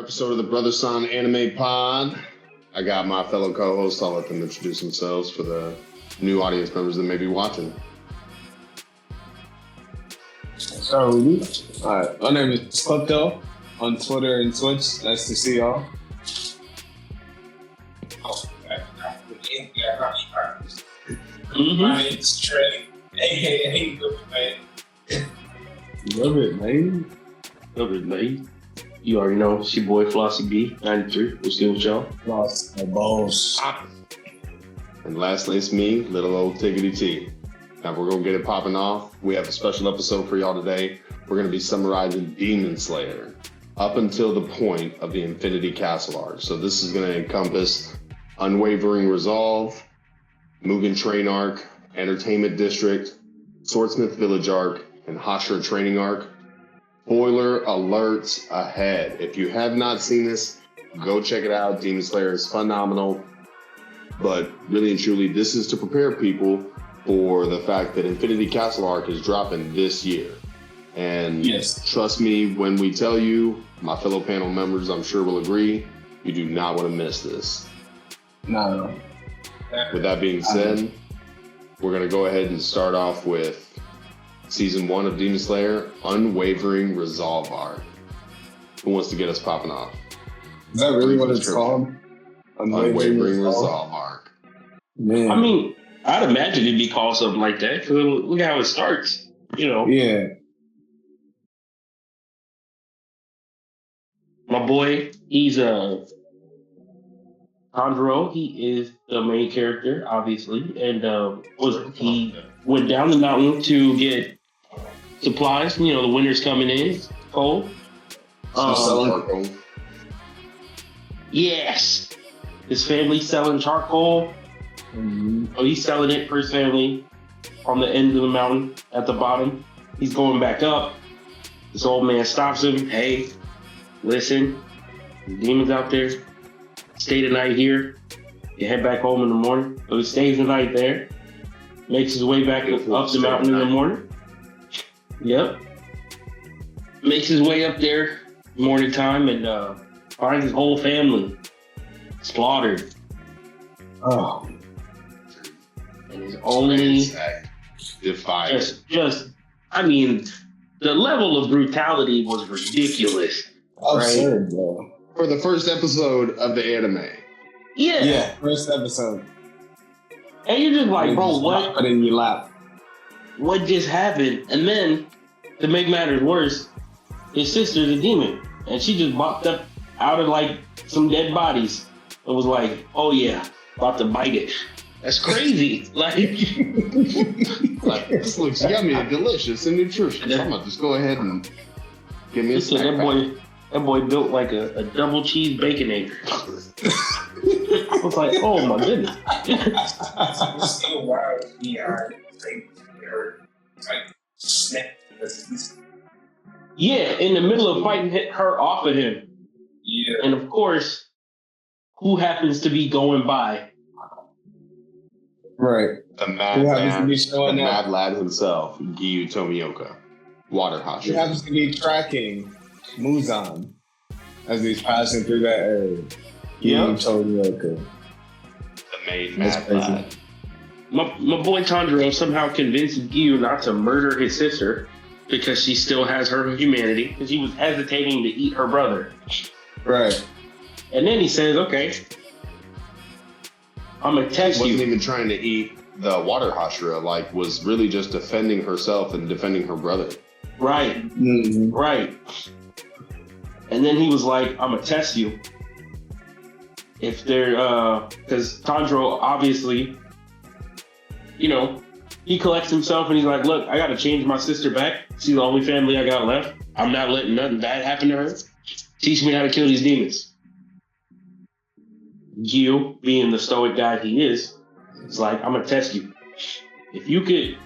episode of the Brother Son Anime Pod. I got my fellow co-hosts. I'll let them introduce themselves for the new audience members that may be watching. All right, my name is Klepto on Twitter and Twitch. Nice to see y'all. My name is Trey, aka Love it, man. Love it, man. You already know, it's your boy Flossy B93. What's good with y'all? Lost my balls. And lastly, it's me, little old Tiggity T. Now we're going to get it popping off. We have a special episode for y'all today. We're going to be summarizing Demon Slayer up until the point of the Infinity Castel Arc. So this is going to encompass Unwavering Resolve, Mugen Train Arc, Entertainment District, Swordsmith Village Arc, and Hashira Training Arc. Spoiler alerts ahead. If you have not seen this, go check it out. Demon Slayer is phenomenal. But really and truly, this is to prepare people for the fact that Infinity Castel Arc is dropping this year. And yes, trust me when we tell you, my fellow panel members, I'm sure will agree, you do not want to miss this. No. With that being said, we're going to go ahead and start off with Season 1 of Demon Slayer, Unwavering Resolve Arc. Who wants to get us popping off? Is that really what it's called? Unwavering Resolve Arc. Man. I mean, I'd imagine it'd be called something like that. Cause look how it starts, you know. Yeah. My boy, he's Andro. He is the main character, obviously, and he went down the mountain to get supplies. You know, the winter's coming in, cold. Yes, his family's selling charcoal. Mm-hmm. Oh, he's selling it for his family on the end of the mountain at the bottom. He's going back up. This old man stops him. Hey, listen, the demon's out there. Stay the night here. You head back home in the morning. So he stays the night there. Makes his way back up the mountain in the morning. Yep. Makes his way up there morning time and finds his whole family slaughtered. Oh. And his only defiant. Just I mean, the level of brutality was ridiculous. Absurd, bro. For the first episode of the anime. Yeah. First episode. And you're just like, bro, what? Put it in your lap. What just happened? And then, to make matters worse, his sister's a demon. And she just popped up out of like some dead bodies. It was like, oh yeah, about to bite it. That's crazy. Like this looks yummy and delicious and nutritious. I'm gonna just go ahead and give me a snack. That boy built like a double cheese baconator. I was like, oh my goodness. It's still wild. Yeah, in the middle of fighting her off of him. Yeah. And of course, who happens to be going by? Right. The mad lad himself, Giyu Tomioka, Water Hashira. He happens to be tracking Muzan as he's passing through that area. Yeah. Tomioka. The main mad lad. My boy Tanjiro somehow convinced Giyu not to murder his sister because she still has her humanity, because he was hesitating to eat her brother. Right. And then he says, okay, I'm going to test you. He wasn't even trying to eat the Water Hashira, like, was really just defending herself and defending her brother. Right. Mm-hmm. Right. And then he was like, I'm going to test you. If they're, because Tanjiro obviously, you know, he collects himself and he's like, look, I got to change my sister back. She's the only family I got left. I'm not letting nothing bad happen to her. Teach me how to kill these demons. You, being the stoic guy he is like, I'm gonna test you. If you could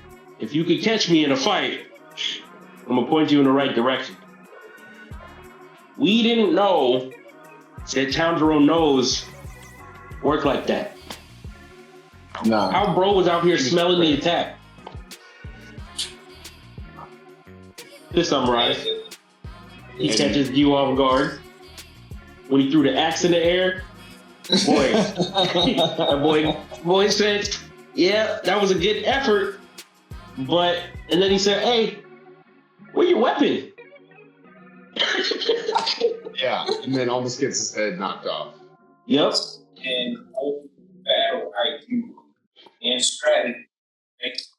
catch me in a fight, I'm gonna point you in the right direction. We didn't know that Tanjiro knows work like that. Nah. Our bro was out here smelling the attack. To summarize, he catches you off guard. when he threw the axe in the air, boy, that boy said, "Yeah, that was a good effort." But and then he said, "Hey, where's your weapon?" Yeah, and then almost gets his head knocked off. Yep. And battle IQ and strategy. It's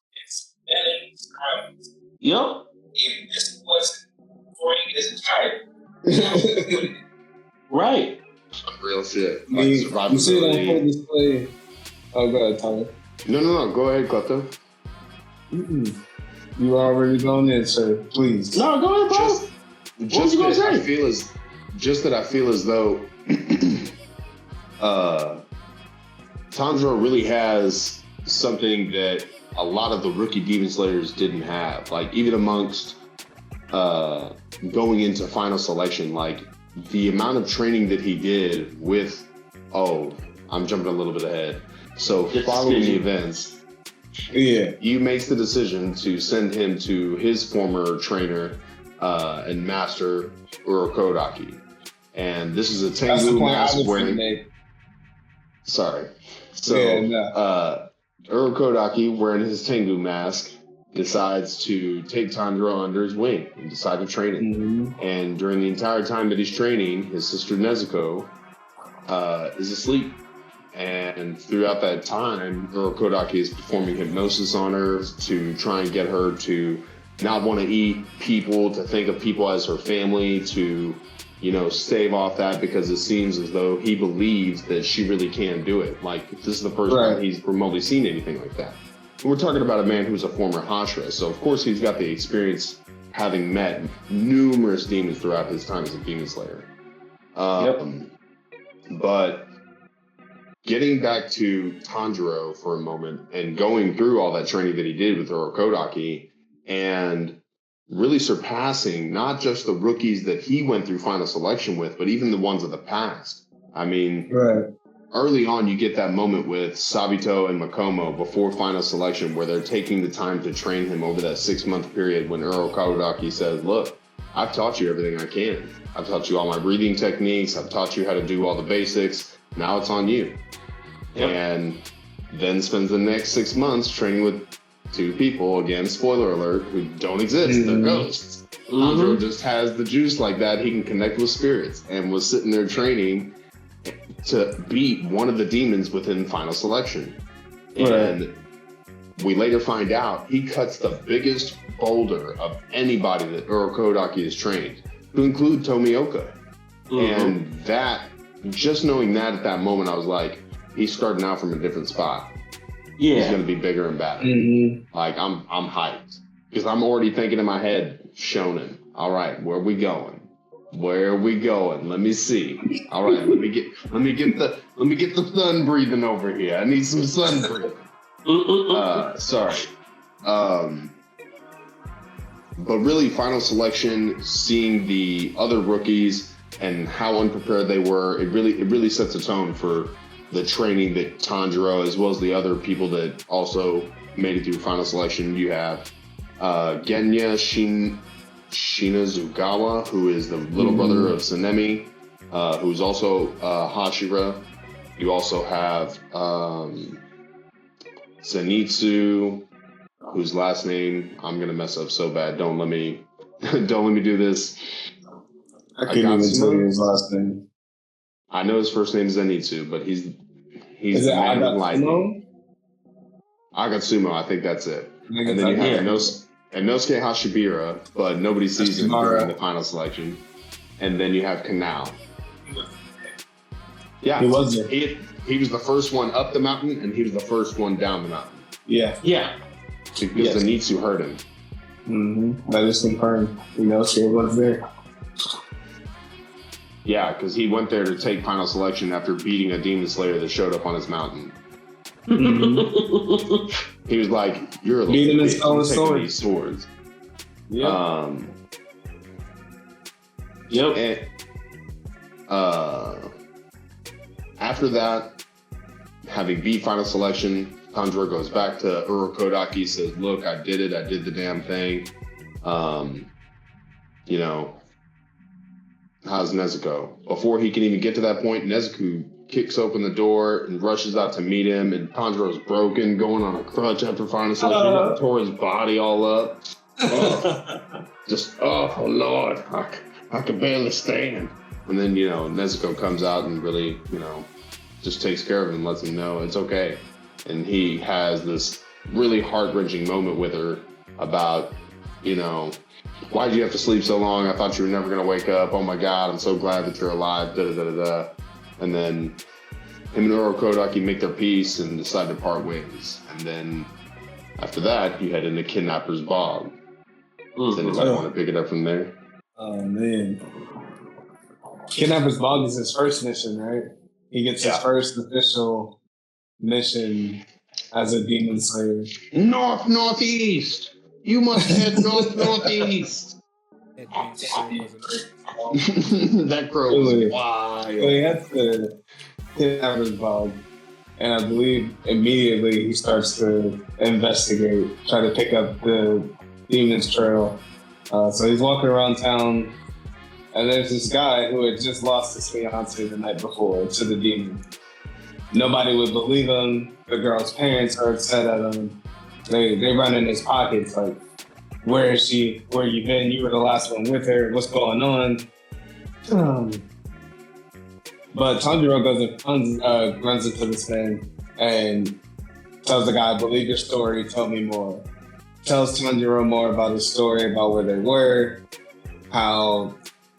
betting times. Yep. If this wasn't bring this entire Right. Real shit. You see it on survivability. full display. Oh, go ahead, Tyler. No. Go ahead, Klepto. You already going in, sir. Please. No, go ahead, bro. Just you gonna that say? I feel as though Tanjiro really has something that a lot of the rookie Demon Slayers didn't have. Like even amongst going into final selection, like the amount of training that he did with I'm jumping a little bit ahead. So following the events, you makes the decision to send him to his former trainer and master Urokodaki. And this is a Tengu mask wearing. Sorry. So Urokodaki, wearing his Tengu mask, decides to take Tanjiro under his wing and decide to train him. Mm-hmm. And during the entire time that he's training, his sister Nezuko is asleep. And throughout that time, Urokodaki is performing hypnosis on her to try and get her to not want to eat people, to think of people as her family, to, stave off that, because it seems as though he believes that she really can do it. Like, this is the first time he's remotely seen anything like that. And we're talking about a man who's a former Hashira, so of course he's got the experience having met numerous demons throughout his time as a demon slayer. But getting back to Tanjiro for a moment and going through all that training that he did with Urokodaki and really surpassing not just the rookies that he went through final selection with, but even the ones of the past. I mean, early on, you get that moment with Sabito and Makomo before final selection where they're taking the time to train him over that 6-month period when Urokodaki says, look, I've taught you everything I can. I've taught you all my breathing techniques. I've taught you how to do all the basics. Now it's on you. Yep. And then spends the next 6 months training with 2 people, again, spoiler alert, who don't exist. They're ghosts. Tanjiro just has the juice like that. He can connect with spirits, and was sitting there training to beat one of the demons within final selection. And we later find out he cuts the biggest boulder of anybody that Urokodaki has trained, to include Tomioka. And that, just knowing that at that moment, I was like, he's starting out from a different spot. He's going to be bigger and better. Like, I'm hyped. Because I'm already thinking in my head, Shonen. All right, where are we going? Where are we going? Let me see. All right, let me get the sun breathing over here. I need some sun breathing. Sorry. But really, final selection, seeing the other rookies and how unprepared they were, it really sets a tone for the training that Tanjiro, as well as the other people that also made it through final selection. You have Genya Shinazugawa, who is the little brother of Sanemi, who's also Hashira. You also have Zenitsu, whose last name I'm gonna mess up so bad. Don't let me do this. I can't even tell you his last name. I know his first name is Zenitsu, but he's is the it man of lightning. Agatsumo? I think that's it. And then you have Inosuke Hashibira, but nobody sees him during the final selection. And then you have Kanao. Yeah, he was there. He was the first one up the mountain, and he was the first one down the mountain. Yeah. Because Zenitsu hurt him. That is confirmed. Inosuke was there. Yeah, because he went there to take final selection after beating a demon slayer that showed up on his mountain. He was like, "You're a little bitch. I'm taking these swords." And, after that, having beat final selection, Tanjiro goes back to Urokodaki, says, "Look, I did it. I did the damn thing. how's Nezuko? Before he can even get to that point, Nezuko kicks open the door and rushes out to meet him, and Tanjiro's broken, going on a crutch after finding something. He tore his body all up. Oh Lord, I can barely stand. And then, Nezuko comes out and really, just takes care of him and lets him know it's okay. And he has this really heart-wrenching moment with her about, why did you have to sleep so long? I thought you were never going to wake up. Oh my God, I'm so glad that you're alive. Da-da-da-da-da. And then him and Urokodaki make their peace and decide to part ways. And then after that, you head into Kidnapper's Bog. Does anybody want to pick it up from there? Oh, man. Kidnapper's Bog is his first mission, right? He gets his first official mission as a demon slayer. Northeast. You must head northeast. That crow was wild. So he heads to Kidnapper's Bog, and I believe immediately he starts to investigate, try to pick up the demon's trail. So he's walking around town, and there's this guy who had just lost his fiance the night before to the demon. Nobody would believe him. The girl's parents are upset at him. They run in his pockets like, where is she? Where you been? You were the last one with her. What's going on? But Tanjiro runs into this man and tells the guy, believe your story, tell me more. Tells Tanjiro more about his story, about where they were, how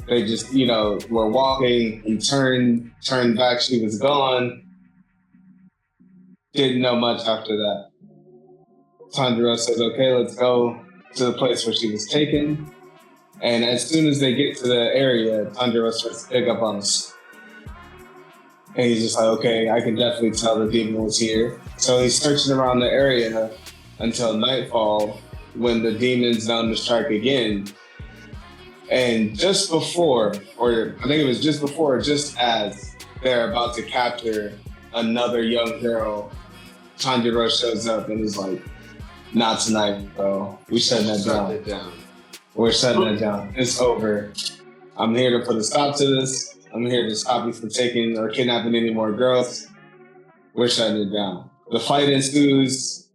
they just, were walking and turned back, she was gone. Didn't know much after that. Tanjiro says, okay, let's go to the place where she was taken. And as soon as they get to the area, Tanjiro starts to pick up on us. And he's just like, okay, I can definitely tell the demon was here. So he's searching around the area until nightfall, when the demon's down to strike again. And just before, or I think it was just before, just as they're about to capture another young girl, Tanjiro shows up and is like, not tonight, bro. We shutting that down. We're shutting that down. It's over. I'm here to put a stop to this. I'm here to stop you from taking or kidnapping any more girls. We're shutting it down. The fight ensues.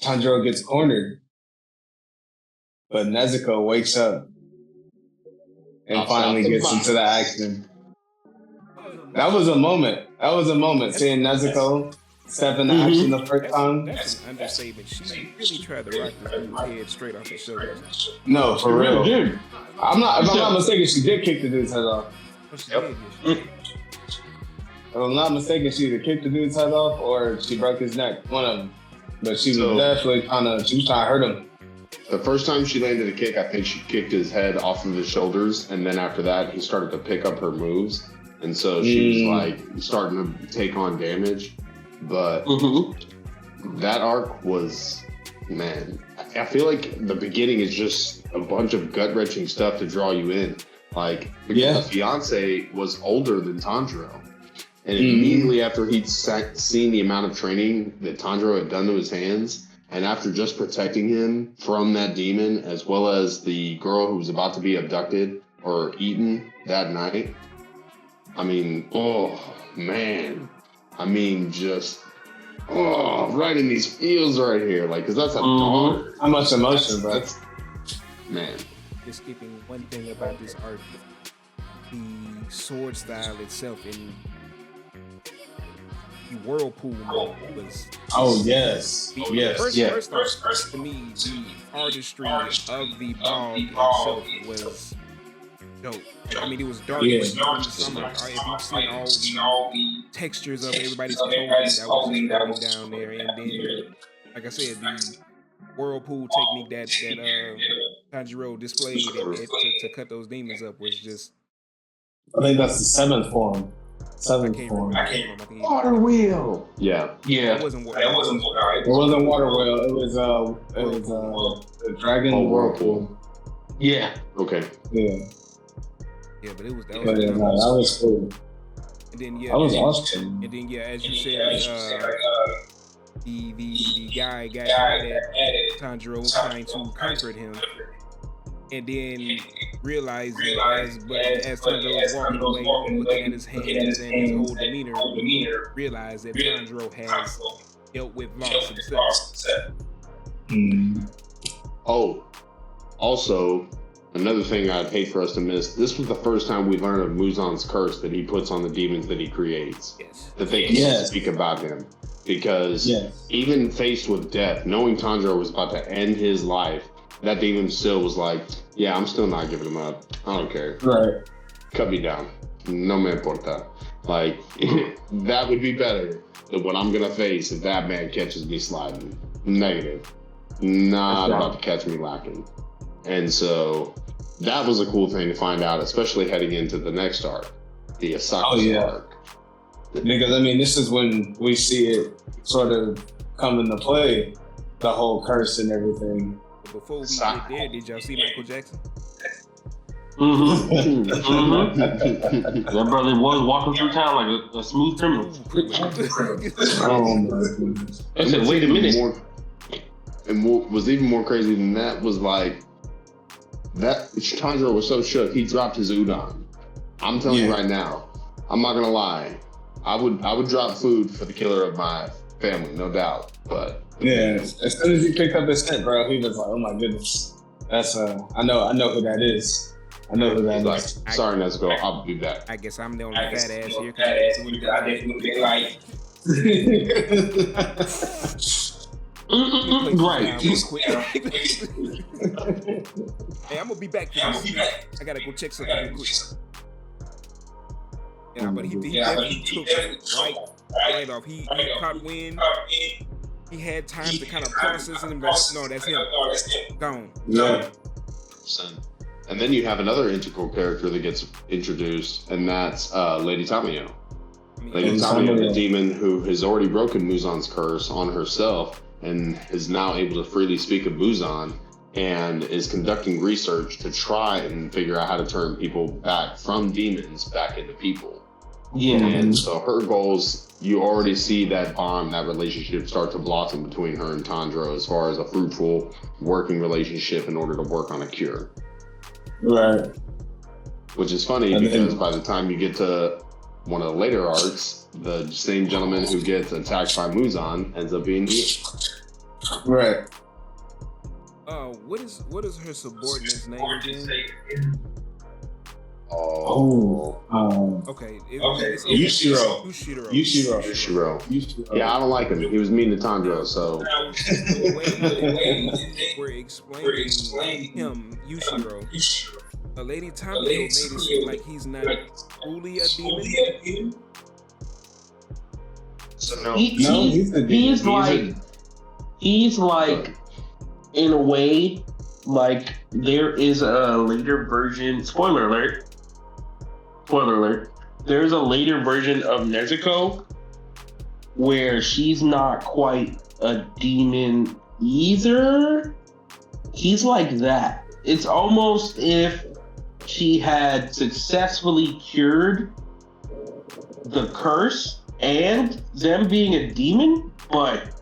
Tanjiro gets cornered. But Nezuko wakes up and finally gets into the action. That was a moment. Seeing Nezuko step into action the first time. That's an understatement. She really tried to rock this dude's head straight off his shoulders. No, for real. Dude. If I'm not mistaken, she did kick the dude's head off. If I'm not mistaken, she either kicked the dude's head off or she broke his neck. One of them. But she was definitely trying to hurt him. The first time she landed a kick, I think she kicked his head off of his shoulders, and then after that, he started to pick up her moves, and so she was like starting to take on damage. But that arc was, man, I feel like the beginning is just a bunch of gut-wrenching stuff to draw you in. Like, the fiance was older than Tanjiro. And immediately after he'd seen the amount of training that Tanjiro had done to his hands, and after just protecting him from that demon, as well as the girl who was about to be abducted or eaten that night, I mean, oh, man. I mean, just, right in these feels right here. Like, because that's a daughter. How much emotion, bro. Man. Just skipping one thing about this art, the sword style itself in the whirlpool mode was. Oh yes, First off, to me, the artistry of the bog itself was dope. I mean, it was dark in the summer. If you've seen all the textures of everybody's clothing that was down there, and then, like I said, the whirlpool technique that Tanjiro displayed to cut those demons up was just. I think that's the seventh form. Water wheel. Yeah. It wasn't water wheel. It wasn't water wheel. It was the dragon whirlpool. Yeah. Okay. Yeah. Yeah, but that was cool. And then I was awesome. And then as you said, the guy got mad at Tanjiro trying to comfort him, and then realizing as Tanjiro was walking away, looking at his hands and his whole demeanor, realized that Tanjiro has dealt with loss himself. Oh, also, another thing I'd hate for us to miss, this was the first time we learned of Muzan's curse that he puts on the demons that he creates. Yes. That they can speak about him. Because even faced with death, knowing Tanjiro was about to end his life, that demon still was like, yeah, I'm still not giving him up. I don't care. Right. Cut me down. No me importa. Like, that would be better than what I'm going to face if that man catches me sliding. Negative. Not about to catch me lacking. And so that was a cool thing to find out, especially heading into the next arc, the Asaka's arc. Because, I mean, this is when we see it sort of come into play, the whole curse and everything. But before we get there, did y'all see Michael Jackson? That brother was walking through town like a smooth criminal. Oh my goodness. I said, wait a minute. And what was even more crazy than that was like, that Tanjiro was so shook, he dropped his udon. I'm telling you right now, I'm not gonna lie. I would drop food for the killer of my family, no doubt. But as soon as he picked up his scent, bro, he was like, "Oh my goodness, that's I know who that is. I know who that is." Like, sorry, Nezuko, I'll be back. I guess I'm the only fat ass here. I didn't look like. Right. Hey, I'm gonna be back. I gotta go check something real quick. Yeah, but he definitely took right off. He caught wind. He had time to kind of process it and be like, no, that's him. Gone. Yeah. And then you have another integral character that gets introduced, and that's Lady Tamayo. Lady Tamayo, the demon who has already broken Muzan's curse on herself and is now able to freely speak of Muzan and is conducting research to try and figure out how to turn people back from demons back into people. Yeah. And so her goals, you already see that bond, that relationship start to blossom between her and Tanjiro as far as a fruitful working relationship in order to work on a cure. Right. Which is funny because by the time you get to one of the later arcs, the same gentleman who gets attacked by Muzan ends up being healed. Right. What is her subordinate's name again? Okay. It's Yushiro. Yeah, I don't like him. He was mean to Tanjiro, so. The way we're explaining him, Yushiro. Lady Tamayo made it seem like he's not truly a demon. So no. He's like, in a way, like there is a later version. Spoiler alert. There's a later version of Nezuko where she's not quite a demon either. He's like that. It's almost if she had successfully cured the curse and them being a demon, but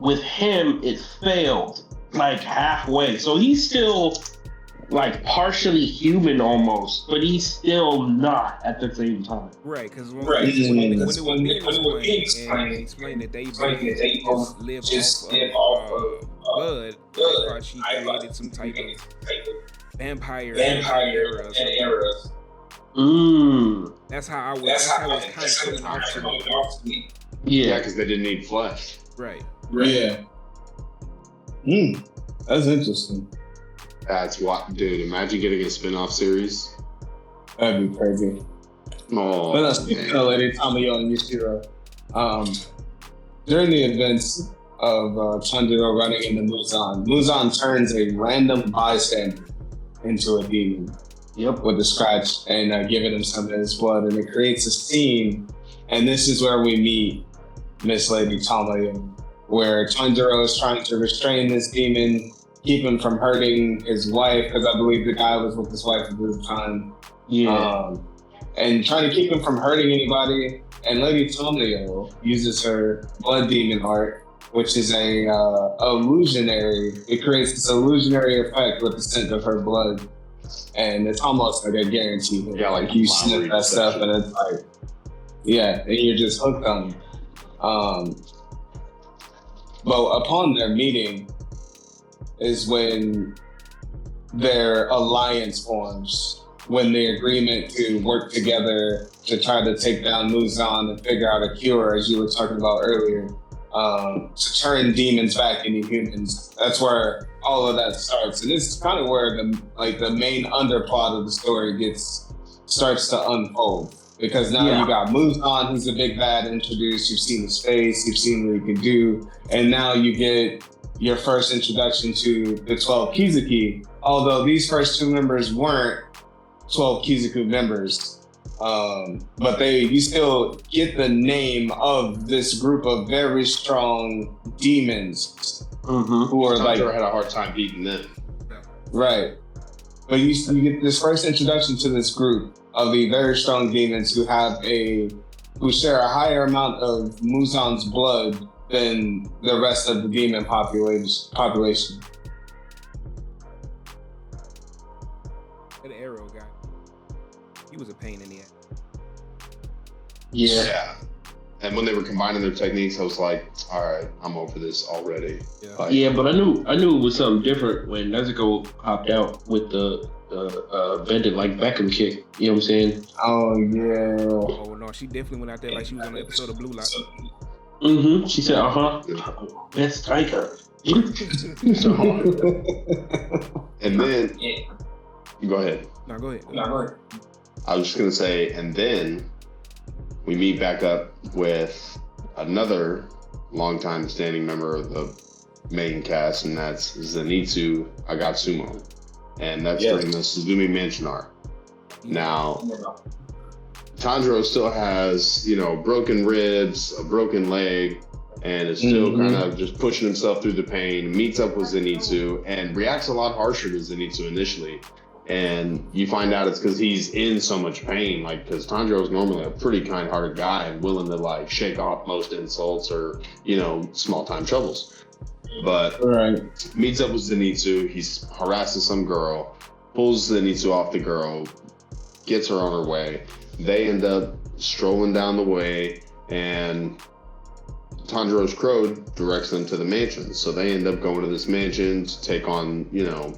with him it failed like halfway. So he's still like partially human almost, but he's still not at the same time. Right, because when it was being explained that they both just live off of blood, I thought she created some type of vampire era. That's how it was kind of coming off to me. Yeah, because they didn't need flesh. Right. Yeah. That's interesting. That's what, dude. Imagine getting a spin-off series. That'd be crazy. Oh, but speaking of Lady Tamayo and Yushiro, during the events of Tanjiro running into Muzan turns a random bystander into a demon. Yep. With a scratch and giving him some of his blood, and it creates a scene. And this is where we meet Miss Lady Tamayo, where Tanjiro is trying to restrain this demon, keep him from hurting his wife, because I believe the guy was with his wife at the time. Yeah. And trying to keep him from hurting anybody. And Lady Tamayo uses her blood demon art, which is a illusionary. It creates this illusionary effect with the scent of her blood and it's almost like a guarantee hit. Yeah, like you flowery sniff that stuff, deception. and it's like, yeah, and you're just hooked on it. But upon their meeting is when their alliance forms, when the agreement to work together to try to take down Muzan and figure out a cure, as you were talking about earlier, to turn demons back into humans. That's where all of that starts, and it's kind of where the main underplot of the story starts to unfold. Because now you got Muzan, who's a big bad introduced. You've seen his face, you've seen what he can do, and now you get your first introduction to the 12 Kizuki. Although these first 2 members weren't 12 Kizuku members, but you still get the name of this group of very strong demons who are like. Tanjiro had a hard time beating them. Right. But you get this first introduction to this group of the very strong demons who share a higher amount of Muzan's blood than the rest of the demon population. That arrow guy, he was a pain in the ass. Yeah. And when they were combining their techniques, I was like, all right, I'm over this already. Yeah. Like, Yeah, but I knew it was something different when Nezuko hopped out with the bended like Beckham kick. You know what I'm saying? Oh yeah. Oh no, she definitely went out there like she was on an episode of Blue Lock. She said, best striker. And then, go ahead. No, go ahead. I was just going to say, and then we meet back up with another longtime standing member of the main cast, and that's Zenitsu Agatsumo. And that's during the Suzumi Mansion arc. Now, Tanjiro still has, broken ribs, a broken leg, and is still kind of just pushing himself through the pain, meets up with Zenitsu, and reacts a lot harsher to Zenitsu initially. And you find out it's because he's in so much pain, because Tanjiro is normally a pretty kind-hearted guy and willing to, shake off most insults or, small-time troubles. But meets up with Zenitsu, he's harassing some girl, pulls Zenitsu off the girl, gets her on her way. They end up strolling down the way, and Tanjiro's crow directs them to the mansion. So they end up going to this mansion to take on,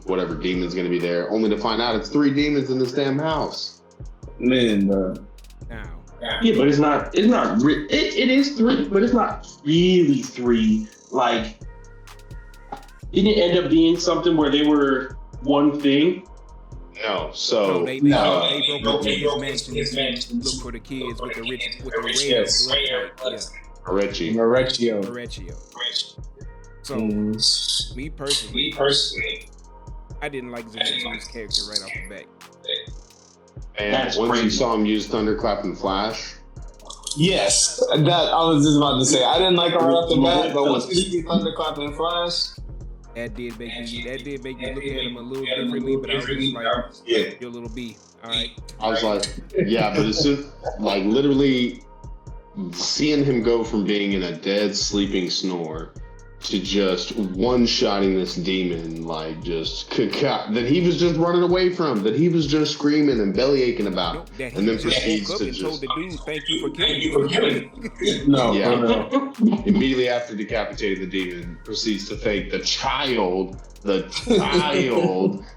whatever demon's going to be there, only to find out it's 3 demons in this damn house. Man, bro. Now. Yeah, but it is 3, but it's not really 3. Didn't it end up being something where they were one thing? No, so they broke into his mansion to look for the kids with the red Marecchio. So me personally, I didn't like Zenitsu's character right off the bat. And once you saw him use Thunderclap and Flash. Yes, that I was just about to say. I didn't like him right off the bat, but once you see Thunderclap and Flash, that did make me look at him a little differently. But I was just like, your little B. All right. I was like, yeah, but as soon, literally seeing him go from being in a dead sleeping snore to just one-shotting this demon, that he was just running away from, that he was just screaming and belly aching about, and then proceeds to just told the dude, "Thank you for killing me." No. Immediately after decapitating the demon, proceeds to fake the child that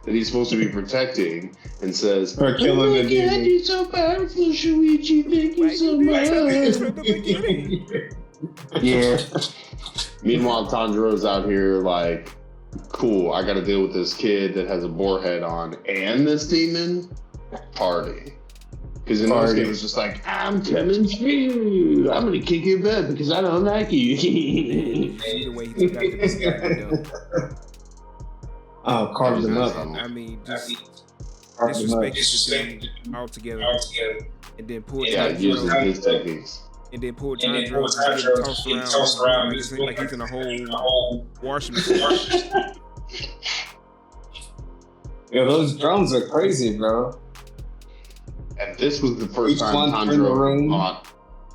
he's supposed to be protecting, and says, "For killing the demon." You're so powerful, Shuichi. Thank you so much. Yeah. Meanwhile, Tanjiro's out here cool, I gotta deal with this kid that has a boar head on and this demon. Party. Because in those games, it's just I'm coming through. I'm gonna kick your butt because I don't like you. The way he got to this guy, oh, carved him up. I mean, just disrespected the dude altogether. And then pulled using his techniques. And then pulled Tanjiro and tossed around. It seems like he's in a whole washing machine. Yeah, those drums are crazy, bro. And this was the first time Tanjiro fought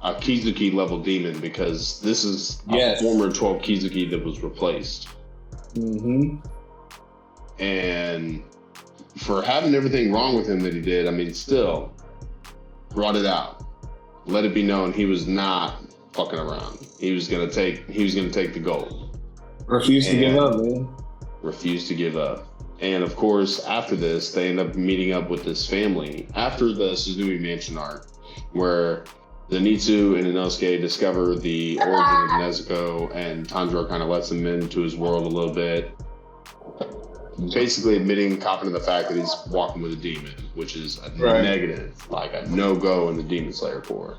a Kizuki level demon, because this is a former 12 Kizuki that was replaced. Mm-hmm. And for having everything wrong with him that he did, I mean, still brought it out. Let it be known he was not fucking around. He was gonna take the gold. Refused to give up, man. Refused to give up. And of course, after this, they end up meeting up with this family after the Suzumi Mansion arc, where Zenitsu and Inosuke discover the origin of Nezuko, and Tanjiro kind of lets him into his world a little bit. Basically admitting, copping to the fact that he's walking with a demon, which is a negative, like a no-go in the Demon Slayer Corps.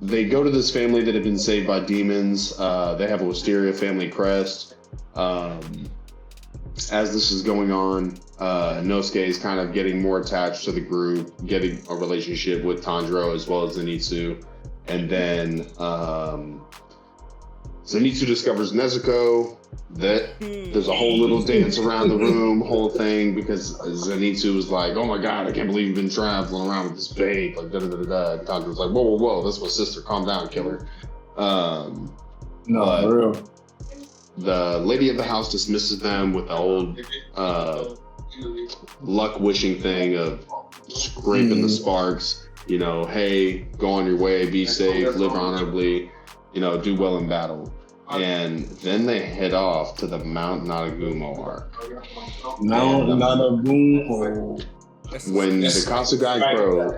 They go to this family that had been saved by demons. They have a Wisteria family crest. As this is going on, Inosuke is kind of getting more attached to the group, getting a relationship with Tanjiro as well as Zenitsu. And then Zenitsu discovers Nezuko. That there's a whole little dance around the room, whole thing, because Zenitsu was like, "Oh my god, I can't believe you've been traveling around with this babe." Like, da da da da. Tanjiro was like, "Whoa, that's my sister. Calm down, killer." No, for real. The lady of the house dismisses them with the old luck wishing thing of scraping the sparks. You know, hey, go on your way, be safe, live honorably. You know, do well in battle. And then they head off to the Mount Nanagumo arc. Mount Nanagumo. When the Kasugai Crow,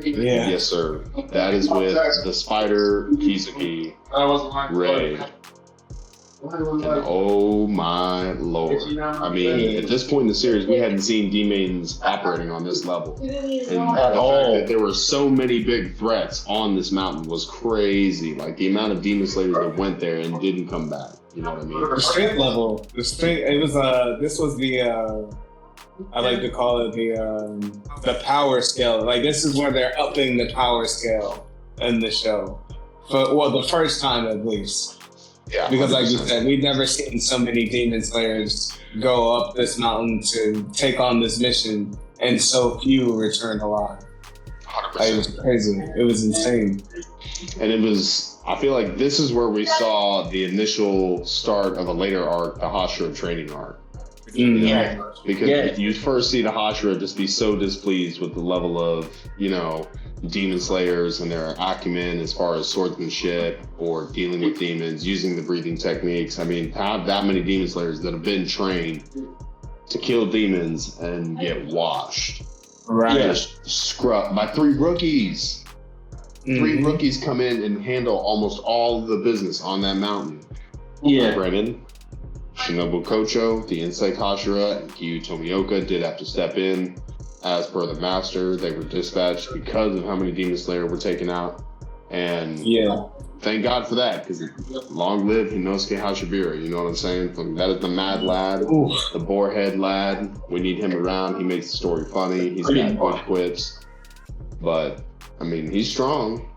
yes sir, that is with the spider Kizuki, Ray, and oh my lord. I mean, at this point in the series, we hadn't seen D-Maidens operating on this level. And the fact that there were so many big threats on this mountain was crazy. Like, the amount of Demon Slayers that went there and didn't come back. You know what I mean? The strength level. This was the, I like to call it the power scale. Like, this is where they're upping the power scale in the show. Well, the first time at least. Yeah, because like you said, we've never seen so many Demon Slayers go up this mountain to take on this mission, and so few return alive. 100%. Like, it was crazy. It was insane. And it was, I feel like this is where we saw the initial start of a later arc, the Hashira training arc. Yeah. Because you first see the Hashira just be so displeased with the level of, you know, Demon Slayers and their acumen as far as swordsmanship or dealing with demons, using the breathing techniques. I mean, to have that many Demon Slayers that have been trained to kill demons and get washed. Right. Just scrubbed by 3 rookies. 3 rookies come in and handle almost all of the business on that mountain. Yeah. Granted, Shinobu Kocho, the Insect Hashira, and Kyu Tomioka did have to step in. As per the master, they were dispatched because of how many Demon Slayer were taken out. And thank God for that, because long live Inosuke Hashibira, you know what I'm saying? That is the mad lad, the boarhead lad. We need him around. He makes the story funny. He's got good quips. But, I mean, he's strong.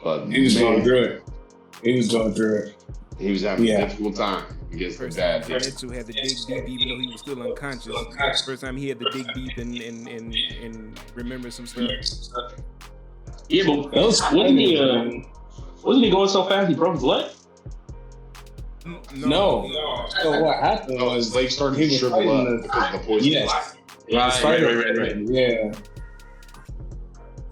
But he was going through it. He was having a difficult time against the bad team. Zetsu had to dig deep even though he was still unconscious. First time he had to dig deep and remember some stuff. Yeah, but wasn't he going so fast he broke his leg? No. So what happened was his leg started to shrivel up because of the poison. Yes. Right. Yeah.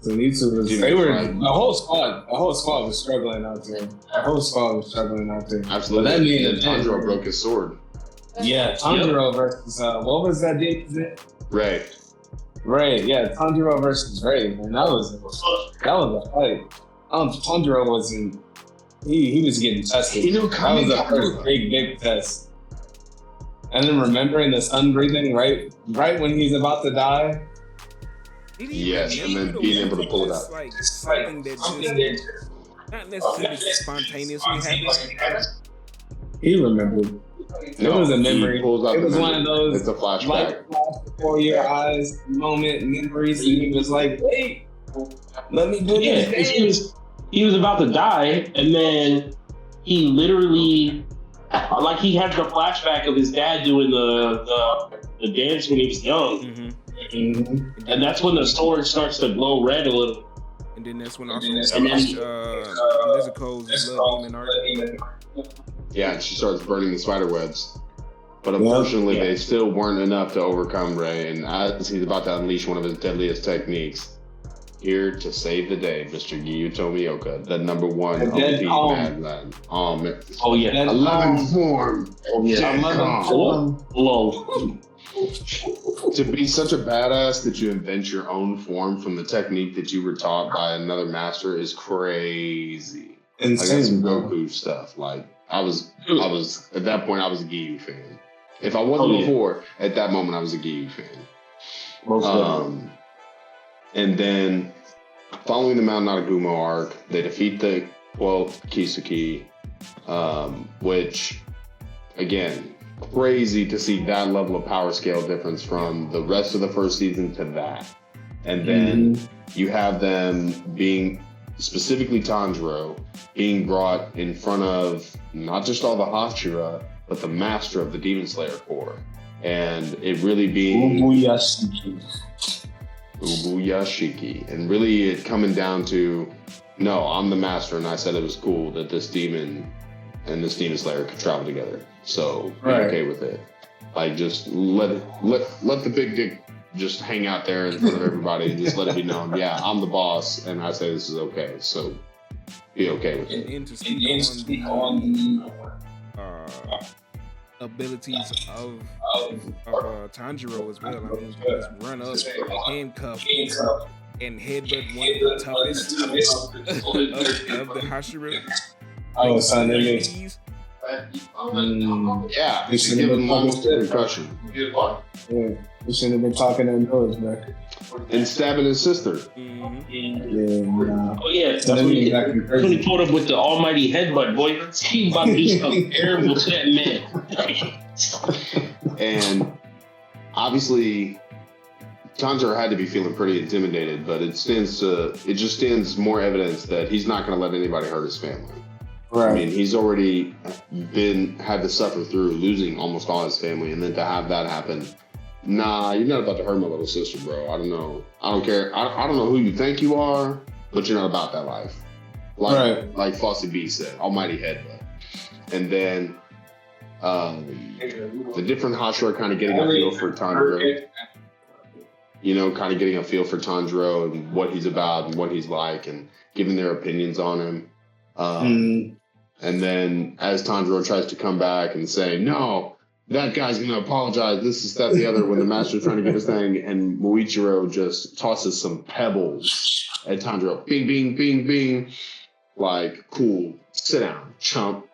So these two was, they were the whole squad was struggling out there. Absolutely. But that means Tanjiro broke his sword. Yeah, Tanjiro versus what was that dude's name? Ray, yeah, Tanjiro versus Ray, man. That was a fight. Tanjiro wasn't. He was getting tested. That was the first big test. And then remembering the sun breathing right when he's about to die. Yes, and then being able to pull it out. Like something that just not necessarily spontaneously happened. He remembered. It was a memory. It was one of those. It's a flashback. Flash before your eyes moment memories, and he was like, "Wait, let me do this." He was about to die, and then he literally, like, he had the flashback of his dad doing the dance when he was young. And that's when the sword starts to glow red a little. And then that's when also Nezuko's Blood Demon arc. Yeah, and she starts burning the spider webs. But unfortunately, they still weren't enough to overcome Ray. And as he's about to unleash one of his deadliest techniques, here to save the day, Mr. Giyu Tomioka, the number one OP madman. Oh yeah, 11 form. Oh yeah, 11 form. Low. To be such a badass that you invent your own form from the technique that you were taught by another master is crazy. Insane, I got some bro. Goku stuff. Like I was at that point I was a Giyu fan. If I wasn't before, at that moment I was a Giyu fan. And then following the Mount Nagagumo arc, they defeat the 12th Kisuke, which again, crazy to see that level of power scale difference from the rest of the first season to that. And then you have them being, specifically Tanjiro, being brought in front of not just all the Hashira, but the master of the Demon Slayer Corps. And it really being Ubuyashiki. And really it coming down to, no, I'm the master and I said it was cool that this demon and this Demon Slayer could travel together. So be okay with it. Like just let the big dick just hang out there in front of everybody and just let it be known, yeah, I'm the boss and I say this is okay. So be okay with it. And to speak on the abilities of Tanjiro as well. I mean, he just run up, handcuff, and headbutt one of the toughest of the Hashira. Oh, son, yeah, you should give him almost a concussion. Yeah, we shouldn't have been talking in noise, man. And stabbing his sister. Oh yeah, that's when he pulled up with the almighty headbutt, boy. He about to do something terrible to that man. And obviously, Tanjiro had to be feeling pretty intimidated, but it just stands more evidence that he's not going to let anybody hurt his family. Right. I mean, he's already had to suffer through losing almost all his family, and then to have that happen, nah, you're not about to hurt my little sister, bro. I don't know. I don't care. I don't know who you think you are, but you're not about that life. Like Flossy B said, almighty headbutt. And then the different Hashira kind of getting a feel for Tanjiro. You know, kind of getting a feel for Tanjiro and what he's about and what he's like and giving their opinions on him. And then as Tanjiro tries to come back and say, no, that guy's going to apologize, this is that, the other, when the master's trying to get his thing, and Muichiro just tosses some pebbles at Tanjiro. Bing, bing, bing, bing. Like, cool. Sit down, chump.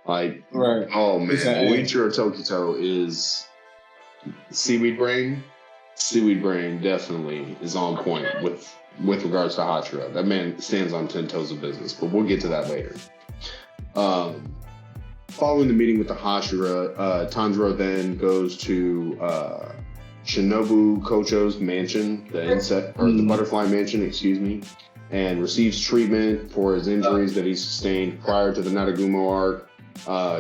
Like, oh man, Muichiro Tokito is Seaweed Brain. Seaweed Brain definitely is on point with regards to Hashira. That man stands on 10 toes of business, but we'll get to that later. Following the meeting with the Hashira, Tanjiro then goes to Shinobu Kocho's mansion, the butterfly mansion, excuse me, and receives treatment for his injuries that he sustained prior to the Nagagumo arc,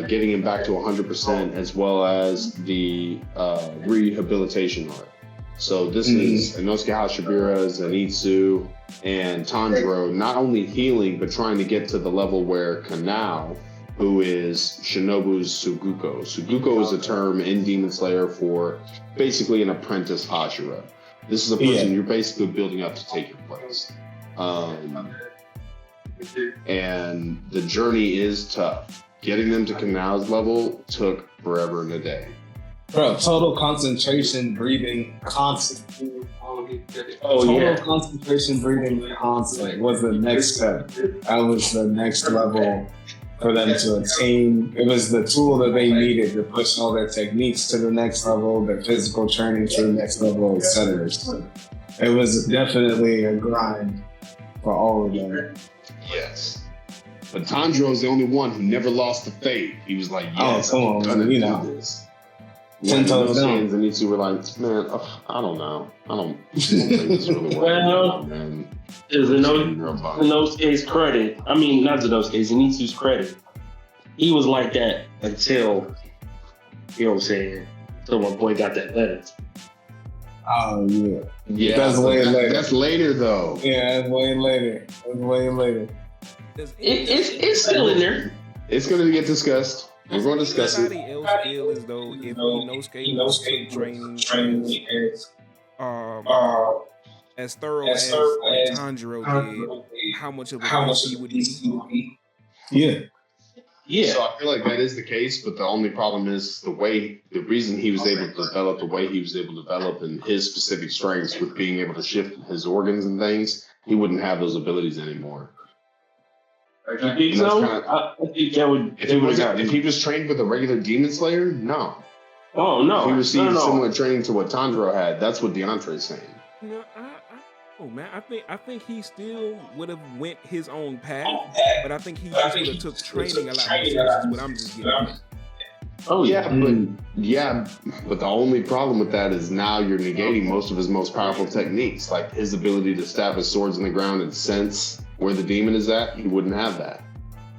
getting him back to 100%, as well as the rehabilitation arc. So this is Inosuke Hashibira, Zenitsu, and Tanjiro not only healing, but trying to get to the level where Kanao, who is Shinobu's Suguko. Suguko is a term in Demon Slayer for basically an apprentice Hashira. This is a person you're basically building up to take your place. And the journey is tough. Getting them to Kanao's level took forever and a day. Bro, total concentration, breathing, constant. Concentration, breathing, constant was the next step. That was the next level for them to attain. It was the tool that they needed to push all their techniques to the next level, their physical training to the next level, etc. So it was definitely a grind for all of them. Yes. But Tanjiro's the only one who never lost the faith. He was like, yes, come on, I'm you gonna know. do this. When those hands and Zenitsu were like, man, I don't know. I don't think this really works. Well, Zenitsu's credit. I mean, not Zenitsu's credit. He was like that until, you know what I'm saying, until my boy got that letter. Oh, yeah. Yeah, that's way later. That's later, though. Yeah, that's way later. It's still in there. It's going to get discussed. We're going to discuss it. Anybody else feel as though if Inosuke was took training as thorough as Tanjiro did, how much of a beast he would be? Yeah. Yeah. So I feel like that is the case, but the only problem is the reason he was able to develop the way he was able to develop and his specific strengths with being able to shift his organs and things, he wouldn't have those abilities anymore. You think so? I think that would. If he was trained with a regular Demon Slayer, no. Oh no. If he received similar training to what Tanjiro had, that's what DeAndre's saying. No, man, I think he still would have went his own path, but I think he just would have took training a lot more seriously. Is what I'm just getting at. Oh but the only problem with that is now you're negating most of his most powerful techniques, like his ability to stab his swords in the ground and sense where the demon is at. He wouldn't have that.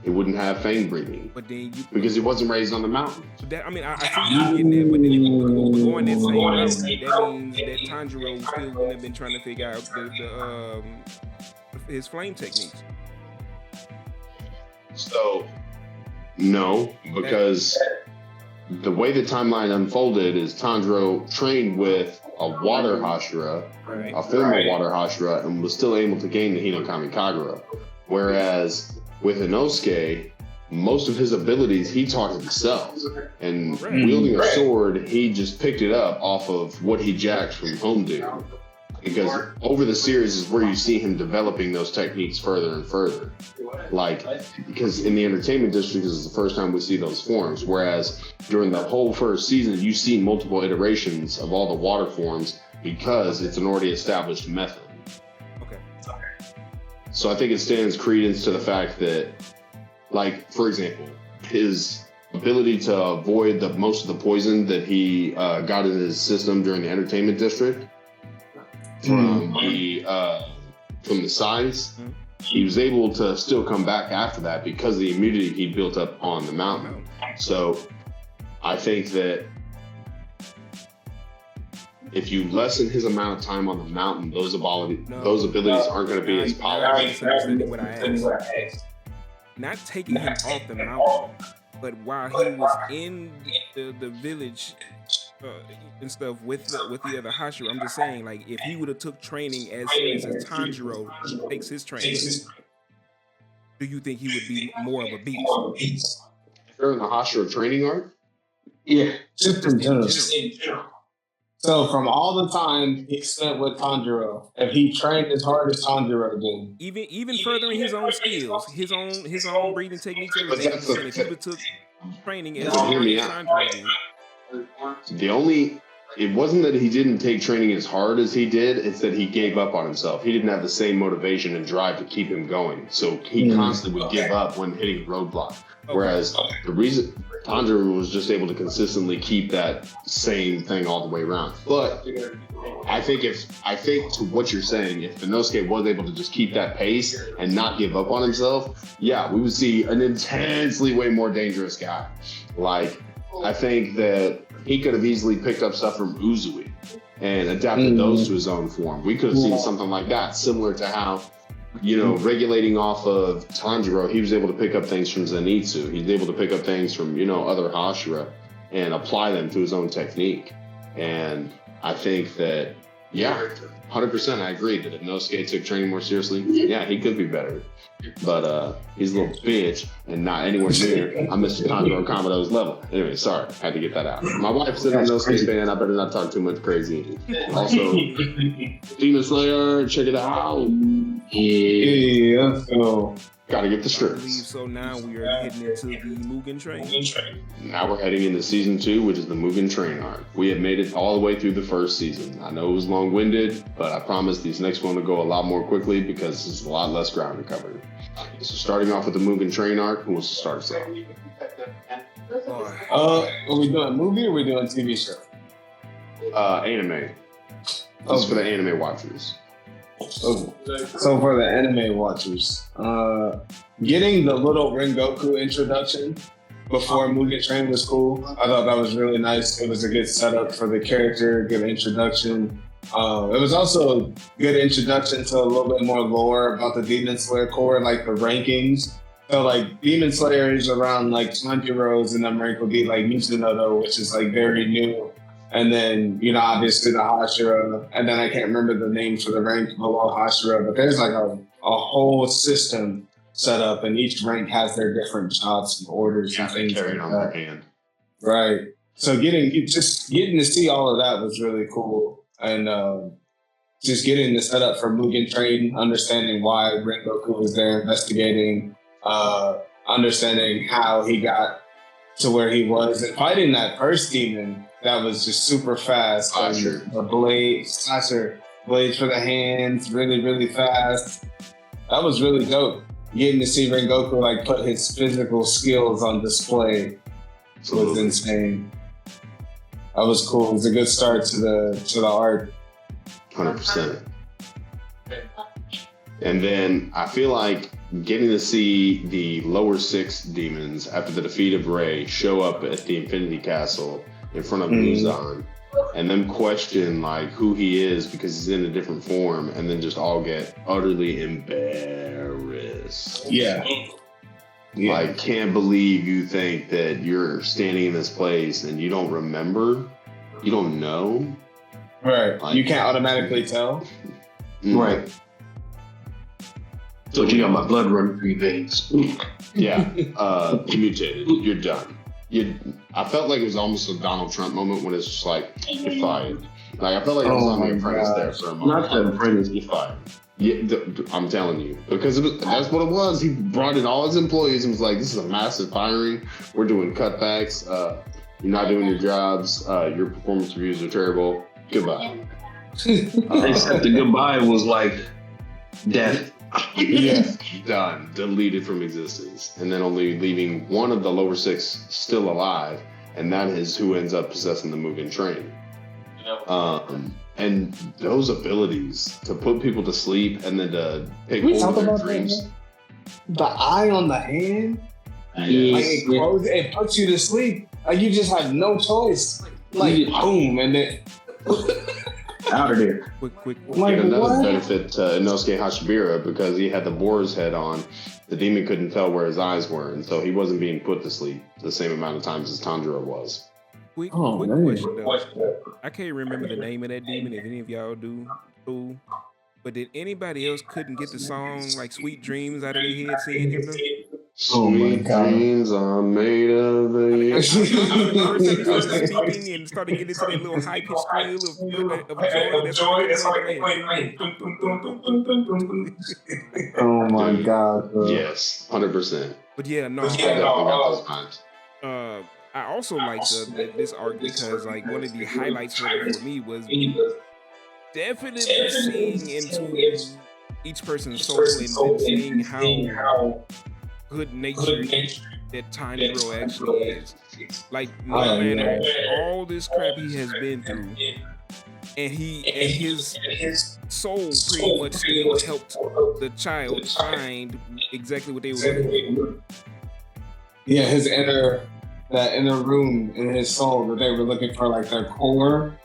He wouldn't have fang breathing. But then because he wasn't raised on the mountain. I see you getting that, but then if you going that same route, that means that Tanjiro still wouldn't have been trying to figure out his flame techniques. So, no, because the way the timeline unfolded is Tanjiro trained with a water Hashira, a former water Hashira, and was still able to gain the Hinokami Kagura. Whereas with Inosuke, most of his abilities he taught himself. And wielding a sword, he just picked it up off of what he jacked from Homedu. Because over the series is where you see him developing those techniques further and further. Because in the entertainment district this is the first time we see those forms. Whereas during the whole first season, you see multiple iterations of all the water forms because it's an already established method. Okay. So I think it stands credence to the fact that, like, for example, his ability to avoid most of the poison that he got in his system during the entertainment district from the signs, he was able to still come back after that because of the immunity he built up on the mountain. So I think that if you lessen his amount of time on the mountain, those abilities aren't going to be as powerful. What I asked. Not taking him off the mountain, but while he was in the village and stuff with the other Hashira, I'm just saying, like, if he would have took training as soon as Tanjiro takes his training, do you think he would be more of a beast? During the Hashira training arc? Yeah. Just in general. So from all the time he spent with Tanjiro, if he trained as hard as Tanjiro did, even furthering his own skills, his own breathing techniques, everything, if he would have took training as hard as Tanjiro did. It wasn't that he didn't take training as hard as he did, it's that he gave up on himself. He didn't have the same motivation and drive to keep him going. So he constantly would give up when hitting a roadblock. Whereas the reason Tanjiro was just able to consistently keep that same thing all the way around. But I think to what you're saying, if Inosuke was able to just keep that pace and not give up on himself, yeah, we would see an intensely way more dangerous guy. Like, I think that he could have easily picked up stuff from Uzui and adapted those to his own form. We could have seen something like that, similar to how, regulating off of Tanjiro, he was able to pick up things from Zenitsu. He's able to pick up things from, other Hashira and apply them to his own technique. And I think that, 100% I agree that if Inosuke took training more seriously, he could be better. But he's a little bitch and not anywhere near I'm Mr. Tanjiro Kamado's level. Anyway, sorry, had to get that out. My wife said I'm an Inosuke fan, I better not talk too much crazy. Also, Demon Slayer, check it out. Yeah, let's go. Gotta get the I believe strips. so. Now we are heading into the Mugen Train. Now we're heading into season 2, which is the Mugen Train arc. We have made it all the way through the first season. I know it was long-winded, but I promise these next one will go a lot more quickly because there's a lot less ground to cover. So starting off with the Mugen Train arc, who wants to start us off? Are we doing movie or are we doing TV show? Anime. This is for the anime watchers. So for the anime watchers, getting the little Rengoku introduction before Mugen Train was cool. I thought that was really nice. It was a good setup for the character, good introduction. It was also a good introduction to a little bit more lore about the Demon Slayer Corps, like the rankings So like Demon Slayer is around like Tanjiro's, and then rank would be like Mitsunoto, which is like very new. And then, you know, obviously the Hashira, and then I can't remember the name for the rank below Hashira, but there's like a whole system set up, and each rank has their different jobs and orders and things carried like on that. their hand. Right. So getting to see all of that was really cool, and just getting the setup for Mugen Train, understanding why Rengoku was there, investigating, understanding how he got to where he was, and fighting that first demon that was just super fast. Slasher. The blades for the hands, really, really fast. That was really dope. Getting to see Rengoku like put his physical skills on display was insane. That was cool. It was a good start to the art. 100%. And then I feel like getting to see the lower 6 demons after the defeat of Rei show up at the Infinity Castle in front of Muzan, and then question like who he is because he's in a different form, and then just all get utterly embarrassed. Yeah. Like, can't believe you think that you're standing in this place and you don't remember, you don't know. Right. Like, you can't automatically tell. Right. So you got my blood running through your veins. Yeah. You mutated. You're done. I felt like it was almost a Donald Trump moment when it's just like, you're fired. Like, I felt like I was on The Apprentice there for a moment. Not The Apprentice. You're fired. Yeah, I'm telling you, because that's what it was. He brought in all his employees and was like, "This is a massive firing. We're doing cutbacks. You're not doing your jobs. Your performance reviews are terrible. Goodbye." Except the goodbye was like death. Yeah, done, deleted from existence, and then only leaving one of the lower 6 still alive, and that is who ends up possessing the Mugen Train. And those abilities to put people to sleep and then to take over their dreams. The eye on the hand, Yes. like it puts you to sleep. Like you just have no choice. Like boom, and then Out of there. Quick. like And another what? benefit to Inosuke Hashibira, because he had the boar's head on, the demon couldn't tell where his eyes were, and so he wasn't being put to sleep the same amount of times as Tanjiro was. Quick Oh, man. question though. I can't remember the name of that demon. If any of y'all do, cool. But did anybody else couldn't get the song like "Sweet Dreams" out of their head seeing him? Though? Oh my Sweet God. dreams are made of the First time he started speaking and started getting into that little high pitched squeal of joy. That's what they played. Oh my God. Bro. Yes, 100%. But yeah, no. I definitely got those vibes. I also like this arc because like one of the highlights for me was definitely seeing into each person's soul and then seeing how good natured that Tanjiro actually is. Like no matter all this crap he has been through, and his soul pretty much still helped the child find exactly what they were looking for. Yeah, that inner room in his soul that they were looking for, like their core.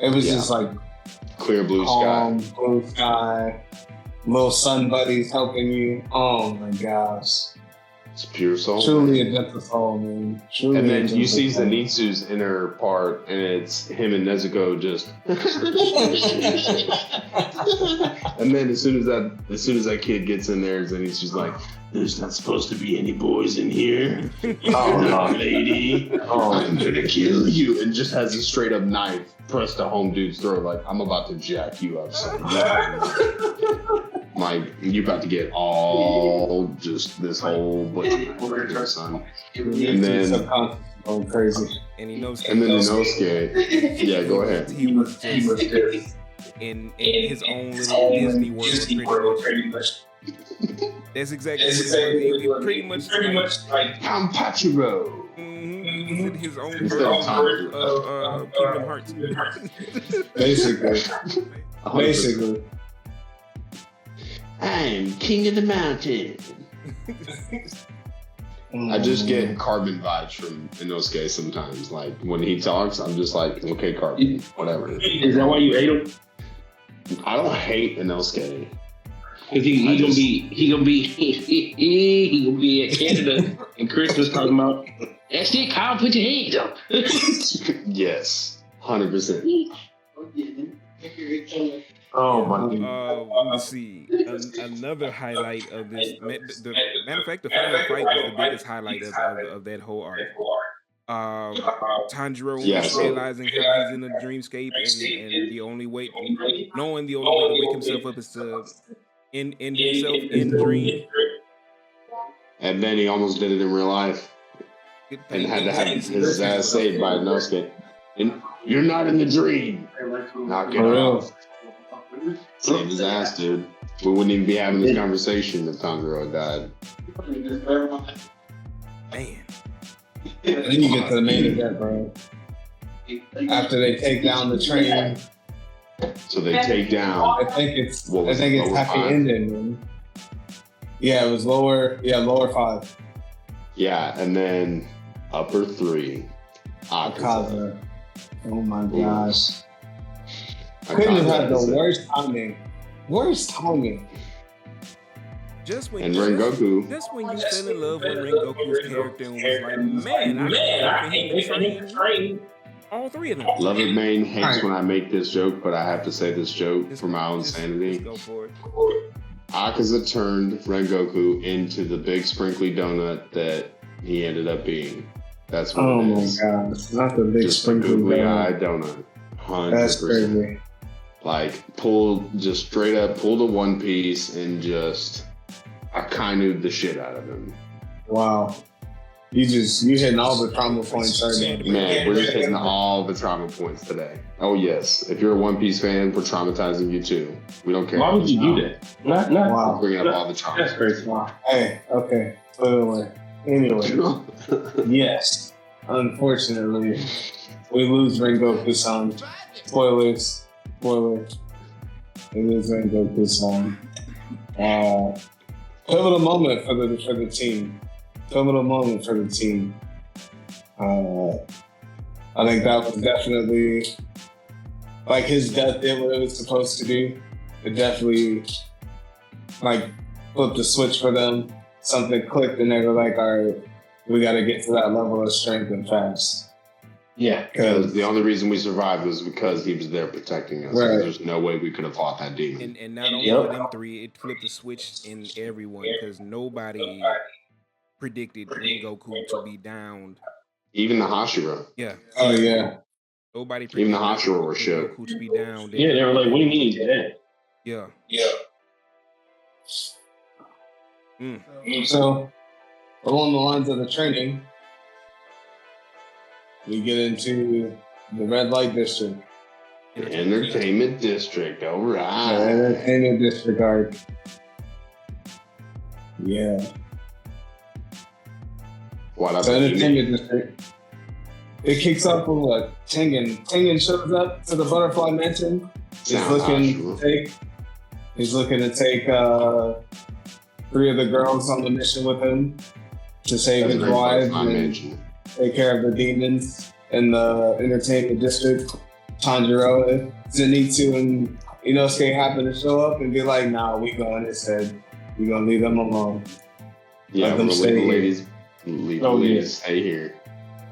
It was just like Clear blue calm, sky. blue sky, little sun buddies helping you. Oh my gosh. It's pure soul. Truly a gentle soul, man. Truly And a then you gentle see soul. Zenitsu's inner part, and it's him and Nezuko just. And then as soon as that kid gets in there, Zenitsu's like, "There's not supposed to be any boys in here. Oh, lady, I'm gonna kill you!" And just has a straight up knife pressed to home dude's throat, like, "I'm about to jack you up, son." Like, you're about to get all just this whole butcher, son. And then going crazy. And he knows. And then Inosuke, yeah, go ahead. He was just in his own little Disney world, pretty much. That's exactly what it was. Pretty much like Kampachiro. in his own Instead of version of Kingdom Hearts. Basically. I'm king of the mountain. I just get Carbon vibes from Inosuke sometimes. Like, when he talks, I'm just like, okay, Carbon, whatever. Is that why you ate him? I don't hate Inosuke. Cause he gonna be in Canada, and Chris was talking about that's it, Kyle. Put your hands up. Yes, 100%. Oh my god. Let me see. Another highlight of this. The matter of fact, the final fight was the biggest highlight of that whole arc. Tanjiro Yes. realizing how he's in a dreamscape, and the only way, knowing the only way to wake himself up is to end himself in dream. And then he almost did it in real life and had to have his ass saved by Inosuke. And you're not in the dream. Knock it off. Saved his ass, dude. We wouldn't even be having this conversation if Tanjiro died. Man. And then you get to the main event, bro. After they take down the train. So they take down. I think it's lower happy five? ending, man. Yeah, it was lower. Yeah, lower 5. Yeah, and then upper 3. Akaza. Akaza. Oh my gosh. Akaza Couldn't have had the is it. worst timing. Worst timing. Just when And you Rengoku. just when you fell in love with Rengoku's character and was like, man, I can't wait for him to train all 3 of them. Love It Main hates when I make this joke, but I have to say this joke Just- for my own just sanity. go for it. Akaza turned Rengoku into the big sprinkly donut that he ended up being. That's what Oh it my is. god. It's not the big Just a sprinkly googly donut. eyed donut. 100%. That's crazy. Like, just straight up pulled a One Piece and just Akainu'd the shit out of him. Wow. You hitting all the trauma points right now. Man, we're just hitting all the trauma points today. Oh yes, if you're a One Piece fan, we're traumatizing you too. We don't care. Why would you do that? Not Wow. We're bringing up all the trauma. That's crazy. Hey, okay. Put it away. Anyway, yes. Unfortunately, we lose Rengoku-san. Spoilers. We lose Rengoku-san. Pivotal moment for the team. Pivotal moment for the team. I think that was definitely like his death did what it was supposed to do. It definitely like flipped the switch for them. Something clicked and they were like, all right, we got to get to that level of strength and fast. Yeah. Because the only reason we survived was because he was there protecting us. Right. There's no way we could have fought that demon. And not only Yep. for them 3, it flipped the switch in everyone because nobody predicted Rengoku to be downed. Even the Hashira. Yeah. Oh yeah. Nobody Even predicted the Hashira were shook. Rengoku to be downed. Yeah, they were like, what do you mean he's dead? Yeah. So along the lines of the training, we get into the red light district. The Entertainment District. All The right. entertainment district arc. Yeah. What The up? entertainment district. It kicks off with what? Tengen. Tengen shows up to the butterfly mansion. He's looking to take 3 of the girls on the mission with him to save his wife and take care of the demons in the entertainment district. Tanjiro, Zenitsu, and Inosuke happen to show up and be like, nah, we going instead. We gonna leave them alone. Yeah, Let them we'll stay leave the here. ladies. Leave the Oh, yeah. ladies stay here.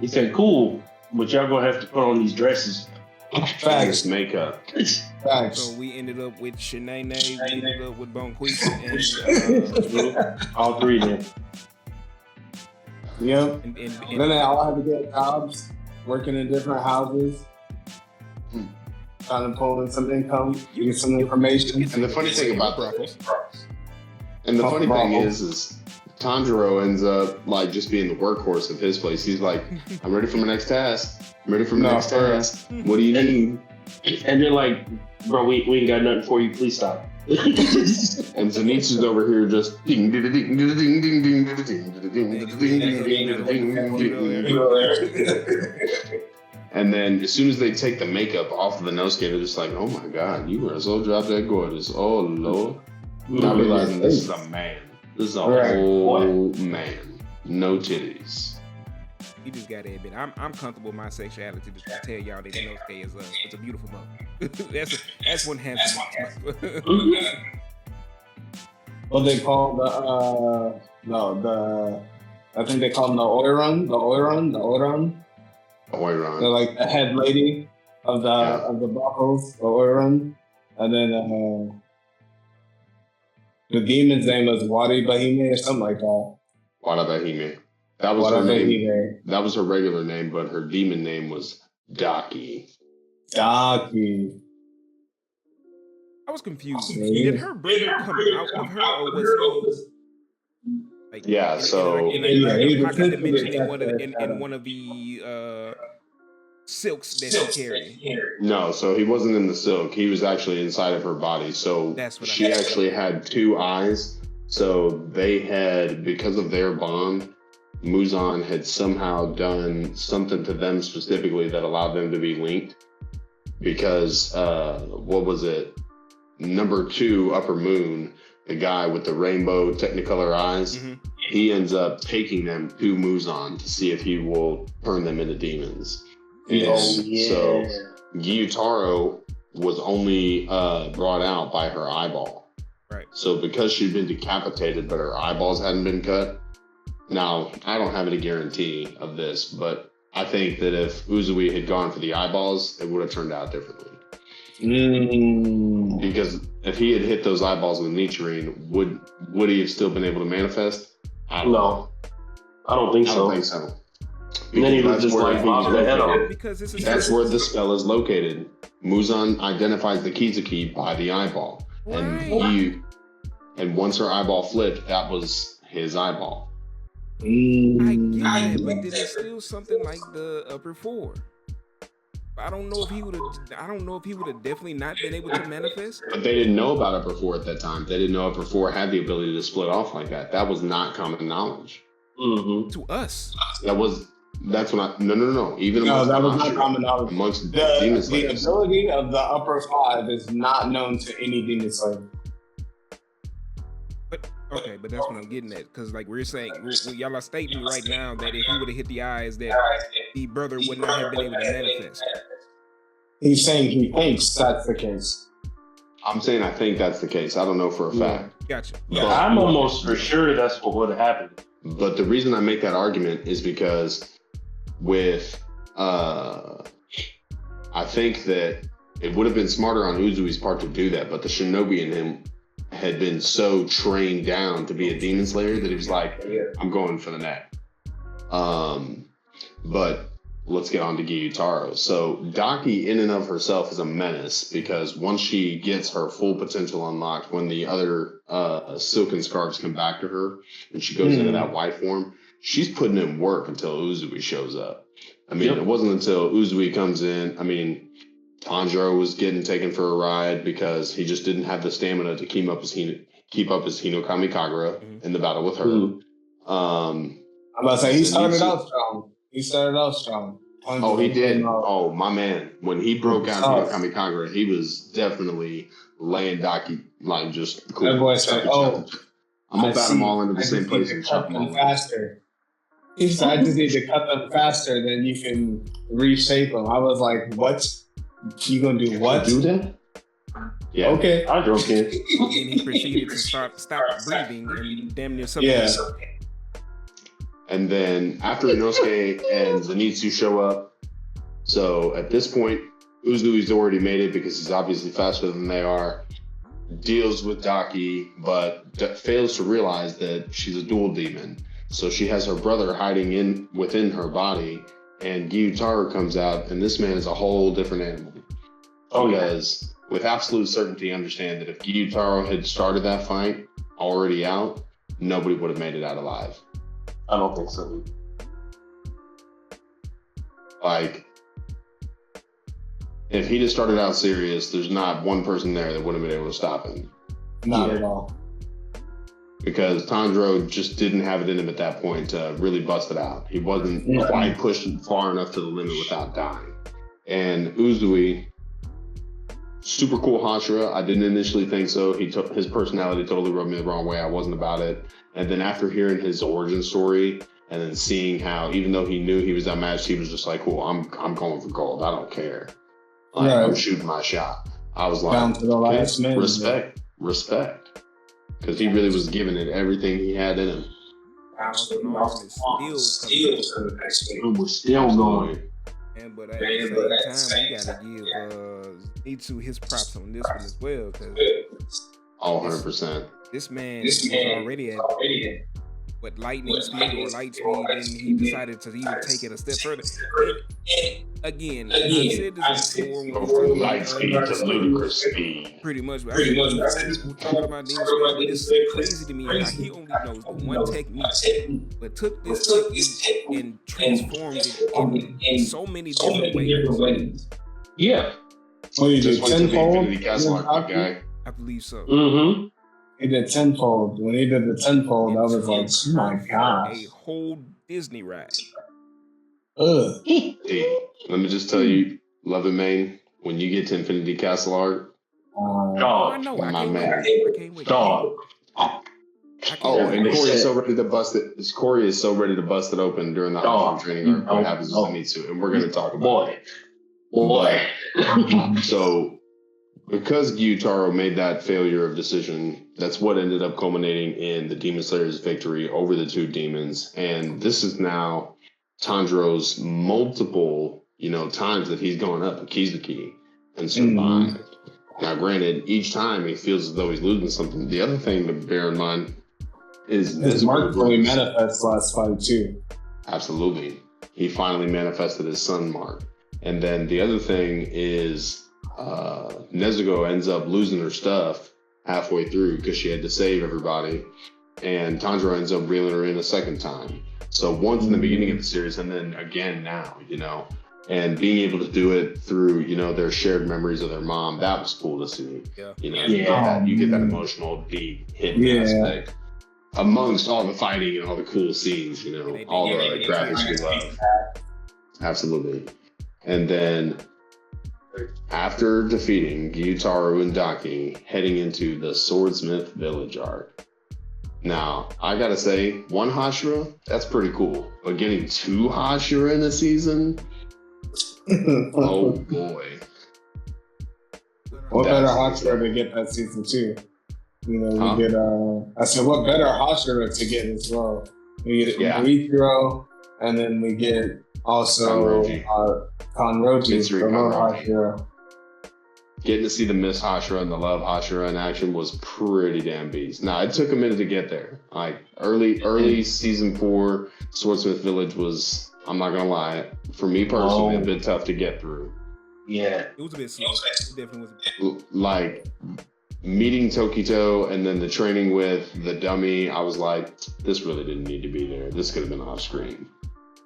He said, cool, but y'all gonna have to put on these dresses. Facts. This makeup. Facts. So we ended up with Shanae, we ended up with Bonquisa, and All 3 of them. Yep. and Then they all had to get jobs, working in different houses, trying to pull in some income, get some information. And the funny thing about brothels. And the funny thing Bravo. is Tanjiro ends up like just being the workhorse of his place. He's like, I'm ready for my next task. I'm ready for my No, next for real. task. What do you need? And they're like, bro, we ain't got nothing for you. Please stop. And Zenitsu's over here just ding ding ding ding ding ding ding ding ding ding ding ding ding. And then as soon as they take the makeup off of the Inosuke, they're just like, oh my god, you are so drop dead gorgeous. Oh lord. Not realizing this is a man. This is a Right. whole man. No titties. You just gotta admit, I'm comfortable with my sexuality to tell y'all that Inosuke is it's a beautiful mother. that's one handsome. what they call I think they call them the Oiron. They're like the head lady of the brothels, the Oiron. And then the demon's name was Wari Bahime or something like that. Wara Bahime. That was her name. That was her regular name, but her demon name was Daki. Daki. I was confused. Did her brother come out of her, or was he like? Yeah. In one of the silks that she carried. No, so he wasn't in the silk. He was actually inside of her body. So she actually had two eyes. So they had, because of their bond, Muzan had somehow done something to them specifically that allowed them to be linked. Because what was it? Number 2, Upper Moon, the guy with the rainbow Technicolor eyes, he ends up taking them to Muzan to see if he will turn them into demons. So Gyutaro was only brought out by her eyeball. Right. So because she'd been decapitated, but her eyeballs hadn't been cut. Now, I don't have any guarantee of this, but I think that if Uzui had gone for the eyeballs, it would have turned out differently. Because if he had hit those eyeballs with Nichirin, would he have still been able to manifest? I don't know. I don't think so. And then he was just like, that's where the spell is located. Muzan identifies the Kizuki by the eyeball. And once her eyeball flipped, that was his eyeball. I get it, but there's still something like the upper 4. I don't know if he would have definitely not been able to manifest. But they didn't know about upper 4 at that time. They didn't know upper 4 had the ability to split off like that. That was not common knowledge. To us. That's when no. Even that was not common knowledge. Amongst the demon slayers. The ability of the upper 5 is not known to any demon slayer. But that's what I'm getting at, because like we're saying, y'all are stating right now that if he would have hit the eyes, that the brother would not have been able to manifest. He's saying he thinks that's the case. I'm saying I think that's the case. I don't know for a fact. Gotcha. Yeah, I'm almost for sure that's what would have happened. But the reason I make that argument is because with I think that it would have been smarter on Uzui's part to do that, but the shinobi in him had been so trained down to be a demon slayer that he was like, I'm going for the neck. But let's get on to Gyutaro. So Daki in and of herself is a menace, because once she gets her full potential unlocked, when the other silken scarves come back to her and she goes into that white form, she's putting in work until Uzui shows up. I mean, it wasn't until Uzui comes in, Tanjiro was getting taken for a ride because he just didn't have the stamina to keep up his Hinokami Kagura in the battle with her. I'm about to say, he started out strong. Oh, he did. Oh, my man. When he broke out Hinokami Kagura, he was definitely laying Daki, like, just cool. That boy said, I'm going to bat them all into the same place and chop them all faster. He said, I just need to cut them faster, then you can reshape them. I was like, what? You gonna do what? Do that? Yeah. Okay. I drove in. And he proceeded to stop breathing and damn near something. Yeah. And then after Inosuke and Zenitsu show up, so at this point, Uzui's already made it because he's obviously faster than they are, deals with Daki, but fails to realize that she's a dual demon. So she has her brother hiding within her body, and Gyutaro comes out, and this man is a whole different animal. Because with absolute certainty, understand that if Gyutaro had started that fight already out, nobody would have made it out alive. I don't think so. Like, if he'd have started out serious, there's not one person there that would have been able to stop him. Not at all. Because Tanjiro just didn't have it in him at that point to really bust it out. He wasn't quite pushed far enough to the limit without dying. And Uzui, super cool Hashira. I didn't initially think so. His personality totally rubbed me the wrong way. I wasn't about it. And then after hearing his origin story and then seeing how, even though he knew he was outmatched, he was just like, cool, I'm going for gold. I don't care. Like, I'm shooting my shot. I was like, down to the last man. Respect. because he really was giving it everything he had in him. Absolutely. And we're still going. And but at the same time, we gotta give Zetsu his props on this one as well, because 100%. this man was already at what lightning speed or light speed, and he decided to even take it a step further. And again, I've said this before when we talk Light speed to ludicrous speed. pretty much. But people talking about Demon Slayer, but it's crazy to me how he only knows the one technique, but took this technique and transformed it in so many different ways. Yeah. So you did Just went to the tenfold? Infinity Castel Arc, big guy. I believe so. Mm-hmm. He did tenfold. When he did the tenfold, I was like, oh my gosh. A whole Disney ride. Ugh. Hey, let me just tell you, Love and Main, when you get to Infinity Castel Arc, I Dog. know. I My can't man. wait. I can't wait. Dog. oh, and They Corey said- is so ready to bust it. Corey is so ready to bust it open during the Dog. Hashira training arc. What happens with Zenitsu, and we're going to talk about it. Boy. So, because Gyutaro made that failure of decision, that's what ended up culminating in the Demon Slayer's victory over the two demons. And this is now Tanjiro's multiple, times that he's gone up Kizuki and survived. Now, granted, each time he feels as though he's losing something. The other thing to bear in mind is His mark really manifests last fight too. Absolutely. He finally manifested his sun mark. And then the other thing is Nezuko ends up losing her stuff halfway through because she had to save everybody. And Tanjiro ends up reeling her in a second time. So once in the beginning of the series and then again now, and being able to do it through, their shared memories of their mom, that was cool to see. Yeah. You get that emotional, deep hidden aspect. Amongst all the fighting and all the cool scenes, all the graphics we love. Absolutely. And then after defeating Gyutaro and Daki, heading into the Swordsmith Village arc. Now, I gotta say, one Hashira, that's pretty cool. But getting two Hashira in a season, oh boy. What better Hashira to get that season 2? We get I said what better Hashira to get as well. We get Riichiro, and then we get also Kanroji, the Love Hashira. Getting to see the Miss Hashira and the Love Hashira in action was pretty damn beast. Now, it took a minute to get there. Like early season 4, Swordsmith Village was, I'm not gonna lie, for me personally, a bit tough to get through. Yeah. It was a bit slow. It definitely was a bit. Like meeting Tokito and then the training with the dummy, I was like, this really didn't need to be there. This could have been off screen.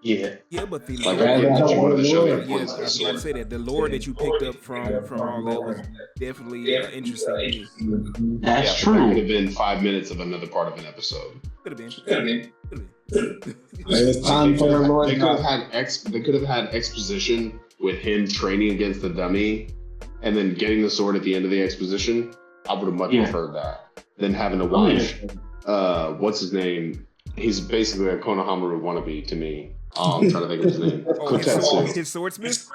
Yeah. Yeah, but the Like, I get that you wanted to show the yeah, importance of the I sword. say that the lore that you picked up from all that was definitely interesting to me. That's That could true. have been 5 minutes of another part of an episode. Could have been. It's time for the Lord. They could have had exposition with him training against the dummy and then getting the sword at the end of the exposition. I would have much preferred that than having to watch what's his name? He's basically a Konohamaru wannabe to me. I'm trying to think of his name. Kotetsu. His swordsmith?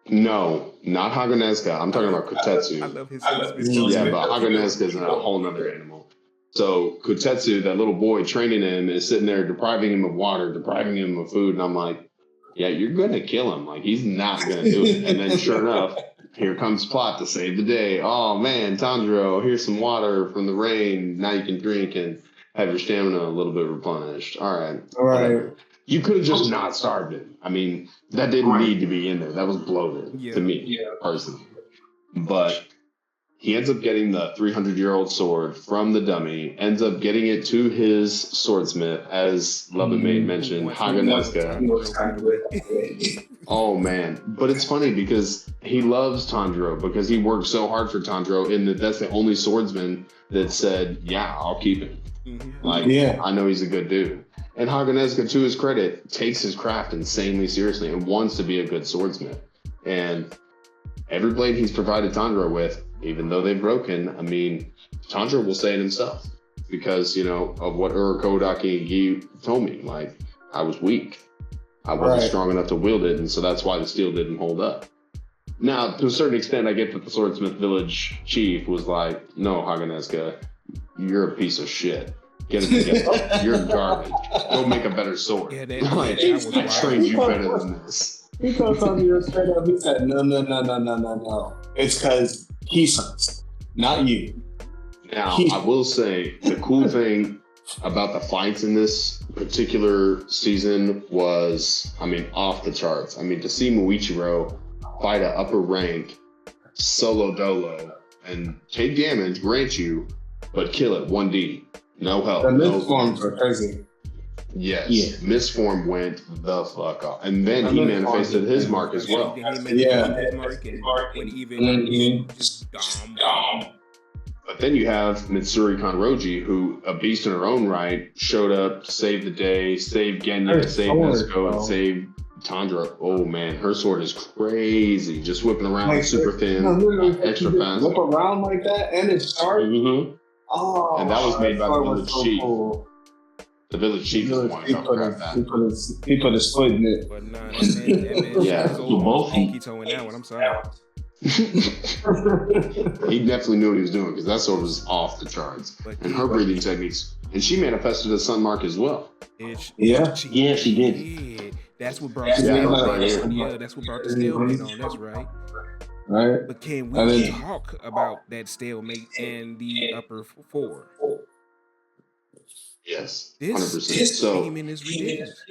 No, not Hagonezuka. I'm talking about Kotetsu. I love his swordsmith. Yeah, but Hagonezuka is a whole nother animal. So Kotetsu, that little boy training him, is sitting there depriving him of water, depriving him of food, and I'm like, yeah, you're gonna kill him. Like, he's not gonna do it. And then sure enough, here comes Plot to save the day. Oh man, Tanjiro, here's some water from the rain. Now you can drink and have your stamina a little bit replenished. All right. Right. You could have just not starved him. I mean, that didn't need to be in there. That was bloated to me, personally. But he ends up getting the 300-year-old sword from the dummy, ends up getting it to his swordsmith, as Love and Maid mentioned, Hagonezuka. Oh, man. But it's funny because he loves Tanjiro because he worked so hard for Tanjiro, and that's the only swordsman that said, yeah, I'll keep him. Like, I know he's a good dude. And Hagonezuka, to his credit, takes his craft insanely seriously and wants to be a good swordsmith. And every blade he's provided Tanjiro with, even though they've broken, I mean, Tanjiro will say it himself because, of what Urokodaki and Gi told me. Like, I was weak. I wasn't strong enough to wield it, and so that's why the steel didn't hold up. Now, to a certain extent, I get that the Swordsmith Village chief was like, no, Hagonezuka, you're a piece of shit. Get it together. You're garbage. Go make a better sword. Yeah, Like, that was I wild. trained you better than this. He told Tanjiro straight up. He said, no. It's because he sucks, not you. Now, I will say the cool thing about the fights in this particular season was, I mean, off the charts. I mean, to see Muichiro fight an upper rank solo dolo and take damage, grant you, but kill it 1D. No help. The no misforms are crazy. Yes. Yeah. Misform went the fuck off. And then he manifested his mark as well. He manifested his mark and went even just dumb. But then you have Mitsuri Kanroji, who, a beast in her own right, showed up, saved the day, saved Genya, saved Nezuko, and saved Tanjiro. Oh man, her sword is crazy. Just whipping around Like, super thin, extra fast. Whip around like that, and it's sharp. Mm-hmm. Oh, and that was made by the village chief. Cool. The village chief is the one who grabbed that. He put his foot in it. But nah, that man Yeah, his old pinky toe in that one. I'm sorry. He definitely knew what he was doing because that sword was off the charts. And her breathing techniques. And she manifested a sun mark as well. Yeah. She did. That's what brought the stalemate on. Yeah, that's what brought the stalemate on. That's right. Right. But can we talk about that stalemate and the upper four? Yes, This 100%. demon is ridiculous.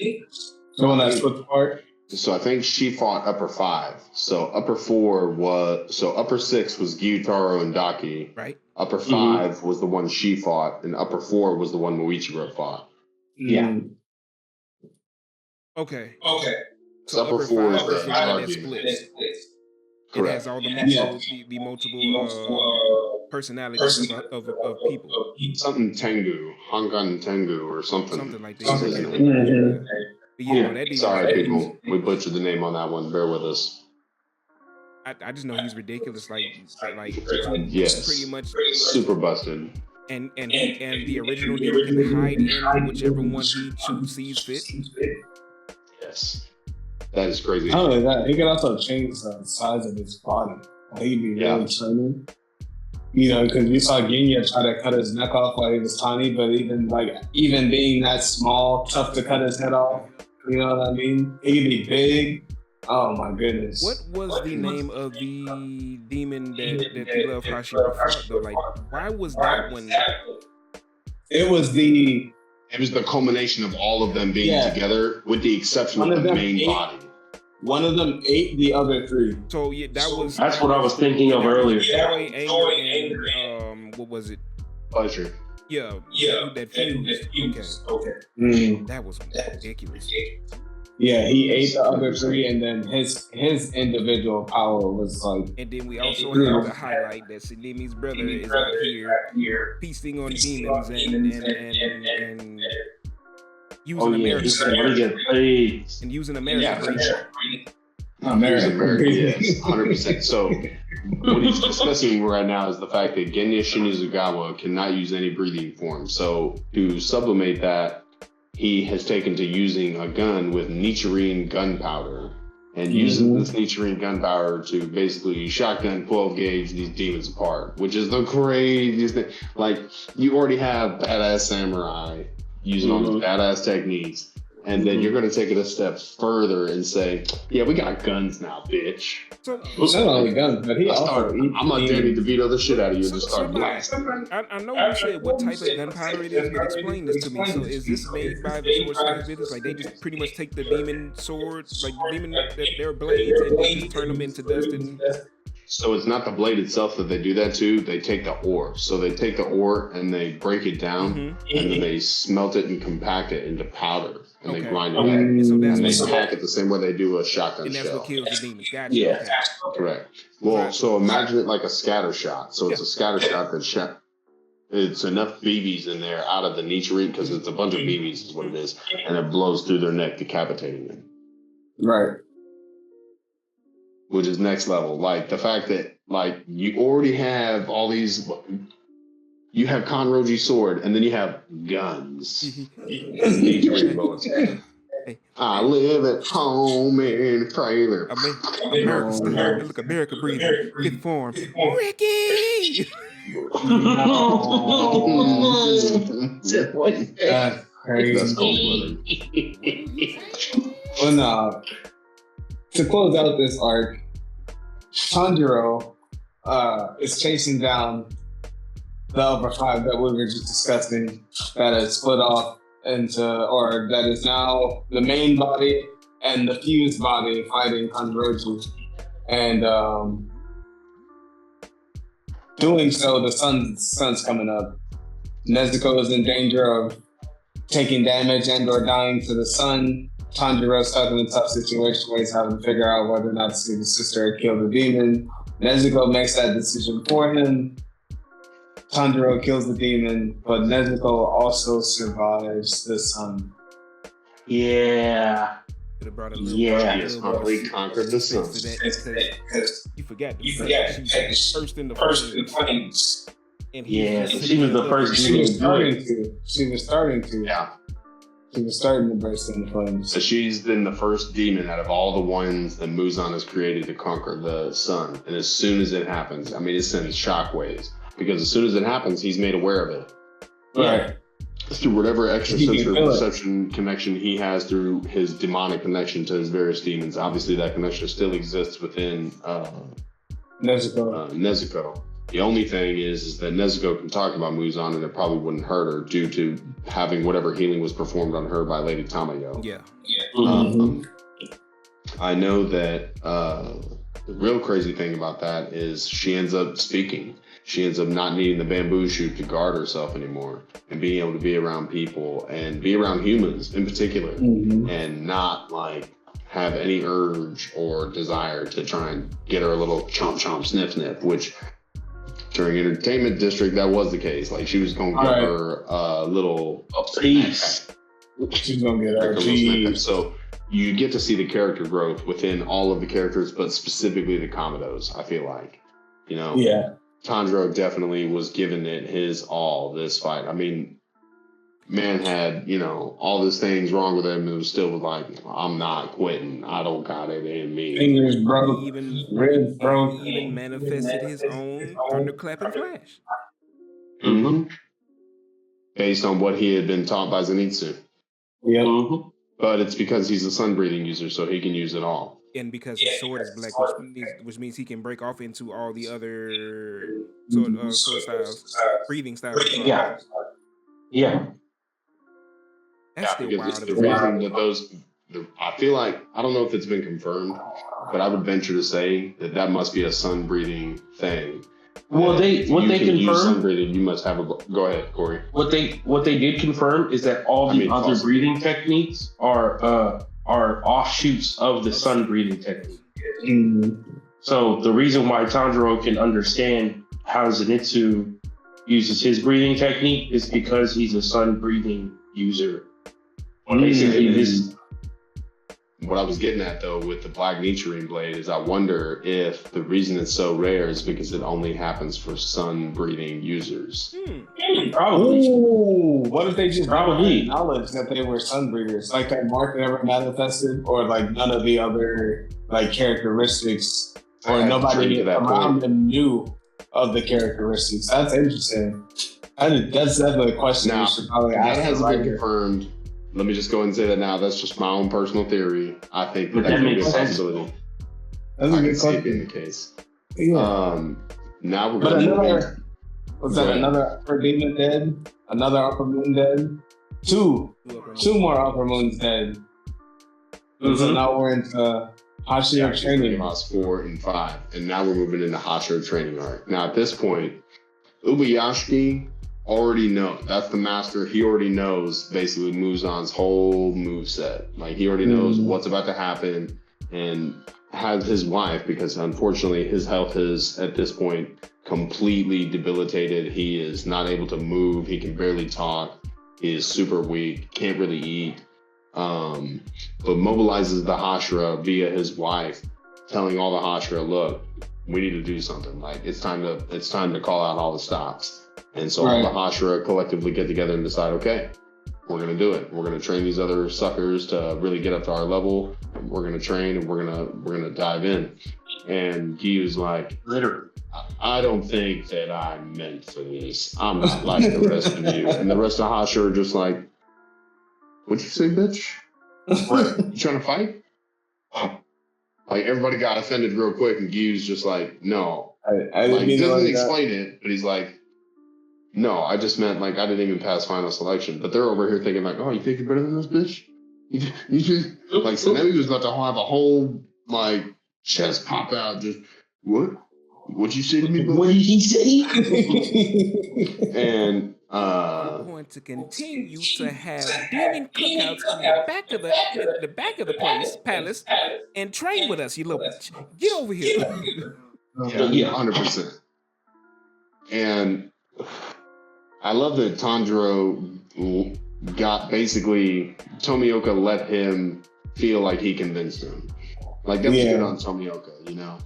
So when I split apart. So I think she fought upper 5. So upper 4 was, so upper 6 was Gyutaro and Daki. Right. Upper 5 was the one she fought, and upper 4 was the one Muichiro fought. Yeah. Okay. So upper 4 is the the that splits. It has all the multiple personalities of people. Something Tengu, Hongan Tengu, or something. Something like that. That Sorry, people. We butchered the name on that one. Bear with us. I just know he's ridiculous. Like yes, pretty much super busted. And the original demon can hide in whichever one he sees fit. Yes. That is crazy. Not only that, he can also change the size of his body. He'd be really training. You know, because you saw Genya try to cut his neck off while he was tiny, but even being that small, tough to cut his head off. You know what I mean? He could be big. Oh my goodness. What was the name of the demon that the Love Hashira fought though? Like, why was that one? It was the culmination of all of them being together, with the exception of the main body. One of them ate the other 3. So that's what I was thinking of earlier. Joy, anger, and what was it? Pleasure. Yeah. That fused. Okay. That was ridiculous. Yeah, he ate the other 3, and then his individual power was like. And then we also have to highlight that Sanemi's brother is out here feasting on demons and using American and using American. American, yes, 100%. So what he's discussing right now is the fact that Genya Shinizugawa cannot use any breathing form. So to sublimate that, he has taken to using a gun with nitrine gunpowder and using this nitrine gunpowder to basically shotgun 12 gauge these demons apart, which is the craziest thing. Like, you already have badass samurai using all these badass techniques, and then you're going to take it a step further and say, yeah, we got guns now, bitch. So, not only guns, but I'm gonna Danny DeVito the shit out of you and just start blasting. I know you said what type of gunpowder it is, but explain this to me. So is this made by the Sword business? Like, they just pretty much take the demon swords, like their blades, and they just turn them into dust and... So it's not the blade itself that they do that to. They take the ore. So they take the ore and they break it down, and then they smelt it and compact it into powder, and they grind it up. And they pack it the same way they do a shotgun and that's shell. what kills the demons. Gotcha. Yeah, correct. Well, so imagine it like a scatter shot. So it's a scatter shot that it's enough BBs in there out of the nitrate, because it's a bunch of BBs is what it is, and it blows through their neck, decapitating them. Right. Which is next level. Like, the fact that, like, you already have all these, you have Kanroji's sword, and then you have guns. And Hey, I live at home in a trailer. America style. Look, America breathing. Fifth form. Ricky. That's crazy. That's cold-blooded. Well, no. To close out this arc, Tanjiro is chasing down the upper five that we were just discussing that is split off into, or that is now the main body and the fused body fighting Kanroji. And doing so, the sun's coming up. Nezuko is in danger of taking damage and or dying to the sun. Tanjiro's stuck in a tough situation where he's having to figure out whether or not to see his sister or kill the demon. Nezuko makes that decision for him. Tanjiro kills the demon, but Nezuko also survives the sun. Yeah. Yeah. He finally conquered the sun. You forgot. She's First in the flames. Yeah, she was the first She was starting to. Yeah. She was starting to burst into flames. So she's been the first demon out of all the ones that Muzan has created to conquer the sun. And as soon as it happens, I mean, it sends shockwaves. Because as soon as it happens, he's made aware of it. Right. Through whatever extrasensory perception connection he has through his demonic connection to his various demons. Obviously, that connection still exists within Nezuko. The only thing is that Nezuko can talk about Muzan and it probably wouldn't hurt her due to having whatever healing was performed on her by Lady Tamayo. Yeah. I know that the real crazy thing about that is she ends up speaking. She ends up not needing the bamboo shoot to guard herself anymore and being able to be around people and be around humans in particular and not like have any urge or desire to try and get her a little chomp chomp sniff sniff, which during Entertainment District that was the case. Like she was gonna get her a little piece. She's gonna get her piece. So you get to see the character growth within all of the characters, but specifically the Komodos, I feel like. You know? Yeah. Tanjiro definitely was giving it his all this fight. I mean, man had, you know, all these things wrong with him and was still like, I'm not quitting. I don't got it in me. Fingers broke, ribs broke. He even manifested his own thunderclap and flash. Based on what he had been taught by Zenitsu. Yeah. But it's because he's a sun-breathing user, so he can use it all. And because his sword is black, which means he can break off into all the other sword styles, breathing styles. Yeah. That's still wild. The reason that those, I feel like, I don't know if it's been confirmed, but I would venture to say that must be a sun-breathing thing. Well, what they confirmed, sun-breathing, you must have a. Go ahead, Corey. What they did confirm is that all the other breathing techniques are offshoots of the sun breathing technique. So the reason why Tanjiro can understand how Zenitsu uses his breathing technique is because he's a sun breathing user. Basically, this. What I was getting at though with the Black Nichiren blade is I wonder if the reason it's so rare is because it only happens for sun breathing users. Probably. Ooh, what if they just Probably acknowledged that they were sun breathers, like that mark never manifested, or like none of the other like characteristics, or nobody around them knew of the characteristics? That's interesting. That's definitely a question now, we should probably ask. That hasn't been confirmed. Let me just go ahead and say that now. That's just my own personal theory. I think that could be a possibility. That's a good question. Being the case. Yeah. Now we're going to. Was that another Upper Demon dead? Another Upper Moon dead? Two more Upper Moons dead. So now we're into Hashira training. Lost 4 and 5, and now we're moving into Hashira training arc. Now at this point, Ubayashiki already knows. That's the master. He already knows basically Muzan's whole moveset. Like he already knows what's about to happen, and has his wife, because unfortunately his health is at this point completely debilitated. He is not able to move. He can barely talk. He is super weak. Can't really eat. But mobilizes the Hashira via his wife, telling all the Hashira, look, we need to do something. Like it's time to call out all the stops. And so all the Hashira collectively get together and decide, okay, we're gonna do it. We're gonna train these other suckers to really get up to our level. We're gonna train and we're gonna dive in. And Giyu's like, Literally. I don't think that I'm meant for this. I'm not like the rest of you. And the rest of Hashira are just like, what'd you say, bitch? What? You trying to fight? Like everybody got offended real quick, and Giyu's just like, no. I Like, he doesn't like explain it, but he's like, no, I just meant like I didn't even pass final selection. But they're over here thinking like, oh, you think you're better than this bitch? You just like Sanemi was about to have a whole like chest pop out. Just what? What'd you say to me? What did he say? And We're going to continue to have demon cookouts in the back of the palace, and train with us, you little bitch. Get over here. yeah, 100%. And I love that Tanjiro got basically Tomioka let him feel like he convinced him. Like that was good on Tomioka, you know,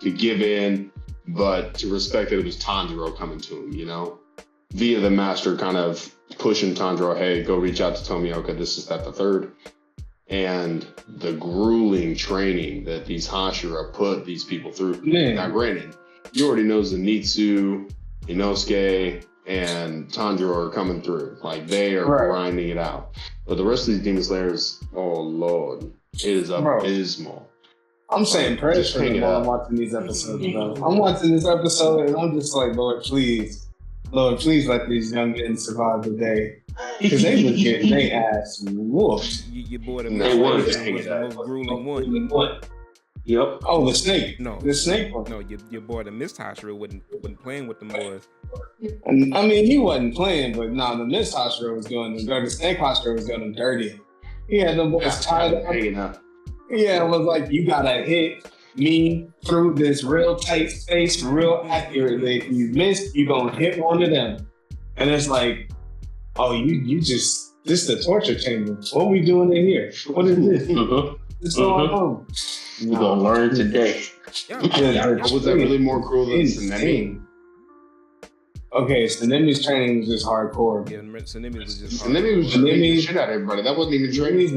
to give in, but to respect that it was Tanjiro coming to him, you know, via the master kind of pushing Tanjiro, hey, go reach out to Tomioka. This is that the third. And the grueling training that these Hashira put these people through. Man. Now, granted, you already know Zenitsu, Inosuke, and Tanjiro are coming through. Like, they are grinding it out. But the rest of these Demon Slayers, oh, Lord, it is abysmal. I'm saying prayers for them while I'm watching these episodes, bro. I'm watching this episode, and I'm just like, Lord, please let these young men survive the day. Because they was getting their ass whooped. Your boy, the was the most grueling one. Yep. Oh, the snake. No, the snake one. No, your boy, the Mist Hashira, wasn't playing with them boys. I mean, he wasn't playing, but no, the Mist Hashira was doing them dirty. The snake Hashira was doing them dirty. He had them boys tied up. Yeah, it was like, you gotta hit me through this real tight space real accurately. If you miss, you gonna hit one of them. And it's like, oh, you just, this is the torture chamber. What are we doing in here? What is this? What's going on? You're gonna learn today. Was that really more cruel than Sanemi? Okay, Sanemi's training was just hardcore. Yeah, Sanemi was just Sanemi was just beating the shit out of everybody. That wasn't even training.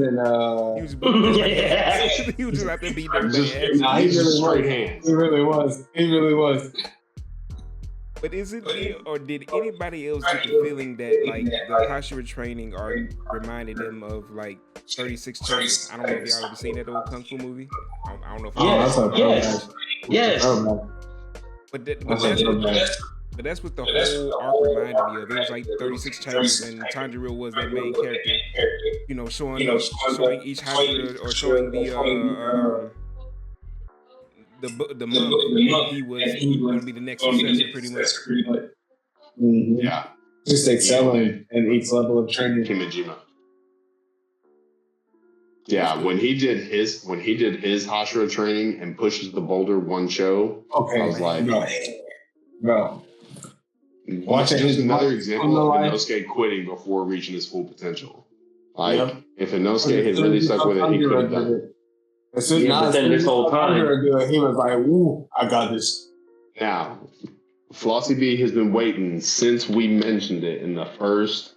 He was just out there beating their ass. Nah, he really was. He really was. But is it, or did anybody else get the feeling that like the Hashira training reminded them of like 36 Chambers? I don't know if y'all ever seen that old Kung Fu movie. I don't know if yes. But that's what the whole arc reminded me of. It was like 36 Chambers, and Tanjiro was that main character. You know, showing each Hashira, or showing the monk, he was going to be the next successor, pretty much. Mm-hmm. Yeah, just excelling in each level of training. Kimijima. Yeah, when he did his Hashira training and pushes the boulder one show, I was like, bro. Watching just another example of Inosuke quitting before reaching his full potential. Like, if Inosuke had really stuck with it, he could have done it. But then this whole time, he was like, "Ooh, I got this." Now, Flossy B has been waiting since we mentioned it in the first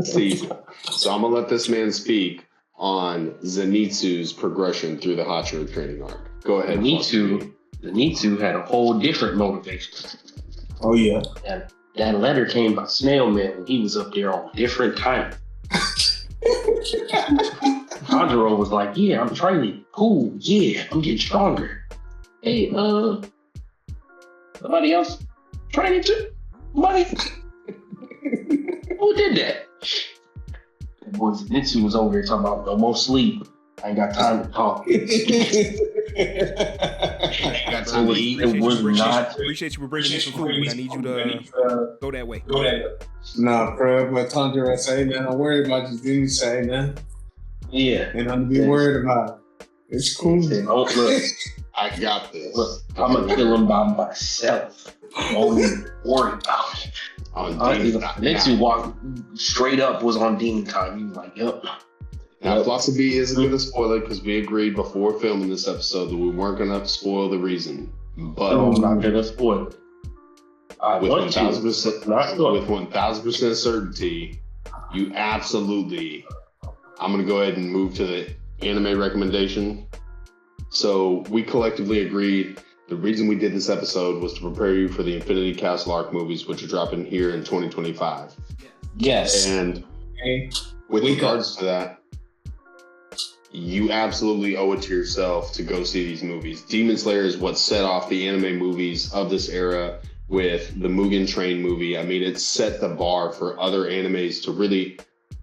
season. So I'm gonna let this man speak on Zenitsu's progression through the Hashira training arc. Go ahead. Zenitsu had a whole different motivation. Oh yeah. That letter came by snail mail, and he was up there on a different time. Tanjiro was like, yeah, I'm training. Cool, yeah, I'm getting stronger. Hey, somebody else training too? Somebody? Who did that? Boy, Zenitsu was over here talking about no more sleep. I ain't got time to talk. Appreciate you for bringing me some food, but I need you to go that way. Nah, bro, but Tanjiro say, man, I'm worried about you. Didn't say, man. Yeah. And I'm be worried about it. It's cool. Oh, look, I got this. Look, I'm gonna kill him by myself. Don't even worry about it. Zenitsu walked straight up, was on Demon Time. He was like, yep. Now, Flossy B isn't going to spoil it because we agreed before filming this episode that we weren't going to spoil the reason. But I'm not going to spoil it. With 1,000% certainty, you absolutely. I'm gonna go ahead and move to the anime recommendation. So we collectively agreed the reason we did this episode was to prepare you for the Infinity Castel Arc movies, which are dropping here in 2025. Yes. And with regards to that, you absolutely owe it to yourself to go see these movies. Demon Slayer is what set off the anime movies of this era with the Mugen Train movie. I mean, it set the bar for other animes to really...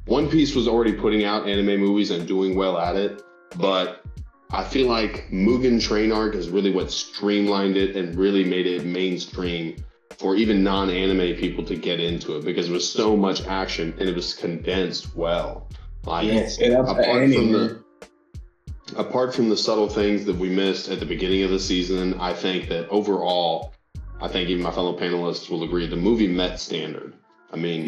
One Piece was already putting out anime movies and doing well at it, but I feel like Mugen Train Arc is really what streamlined it and really made it mainstream for even non-anime people to get into it, because it was so much action and it was condensed well. Like, apart from the subtle things that we missed at the beginning of the season, I think that overall, I think even my fellow panelists will agree, the movie met standard. I mean,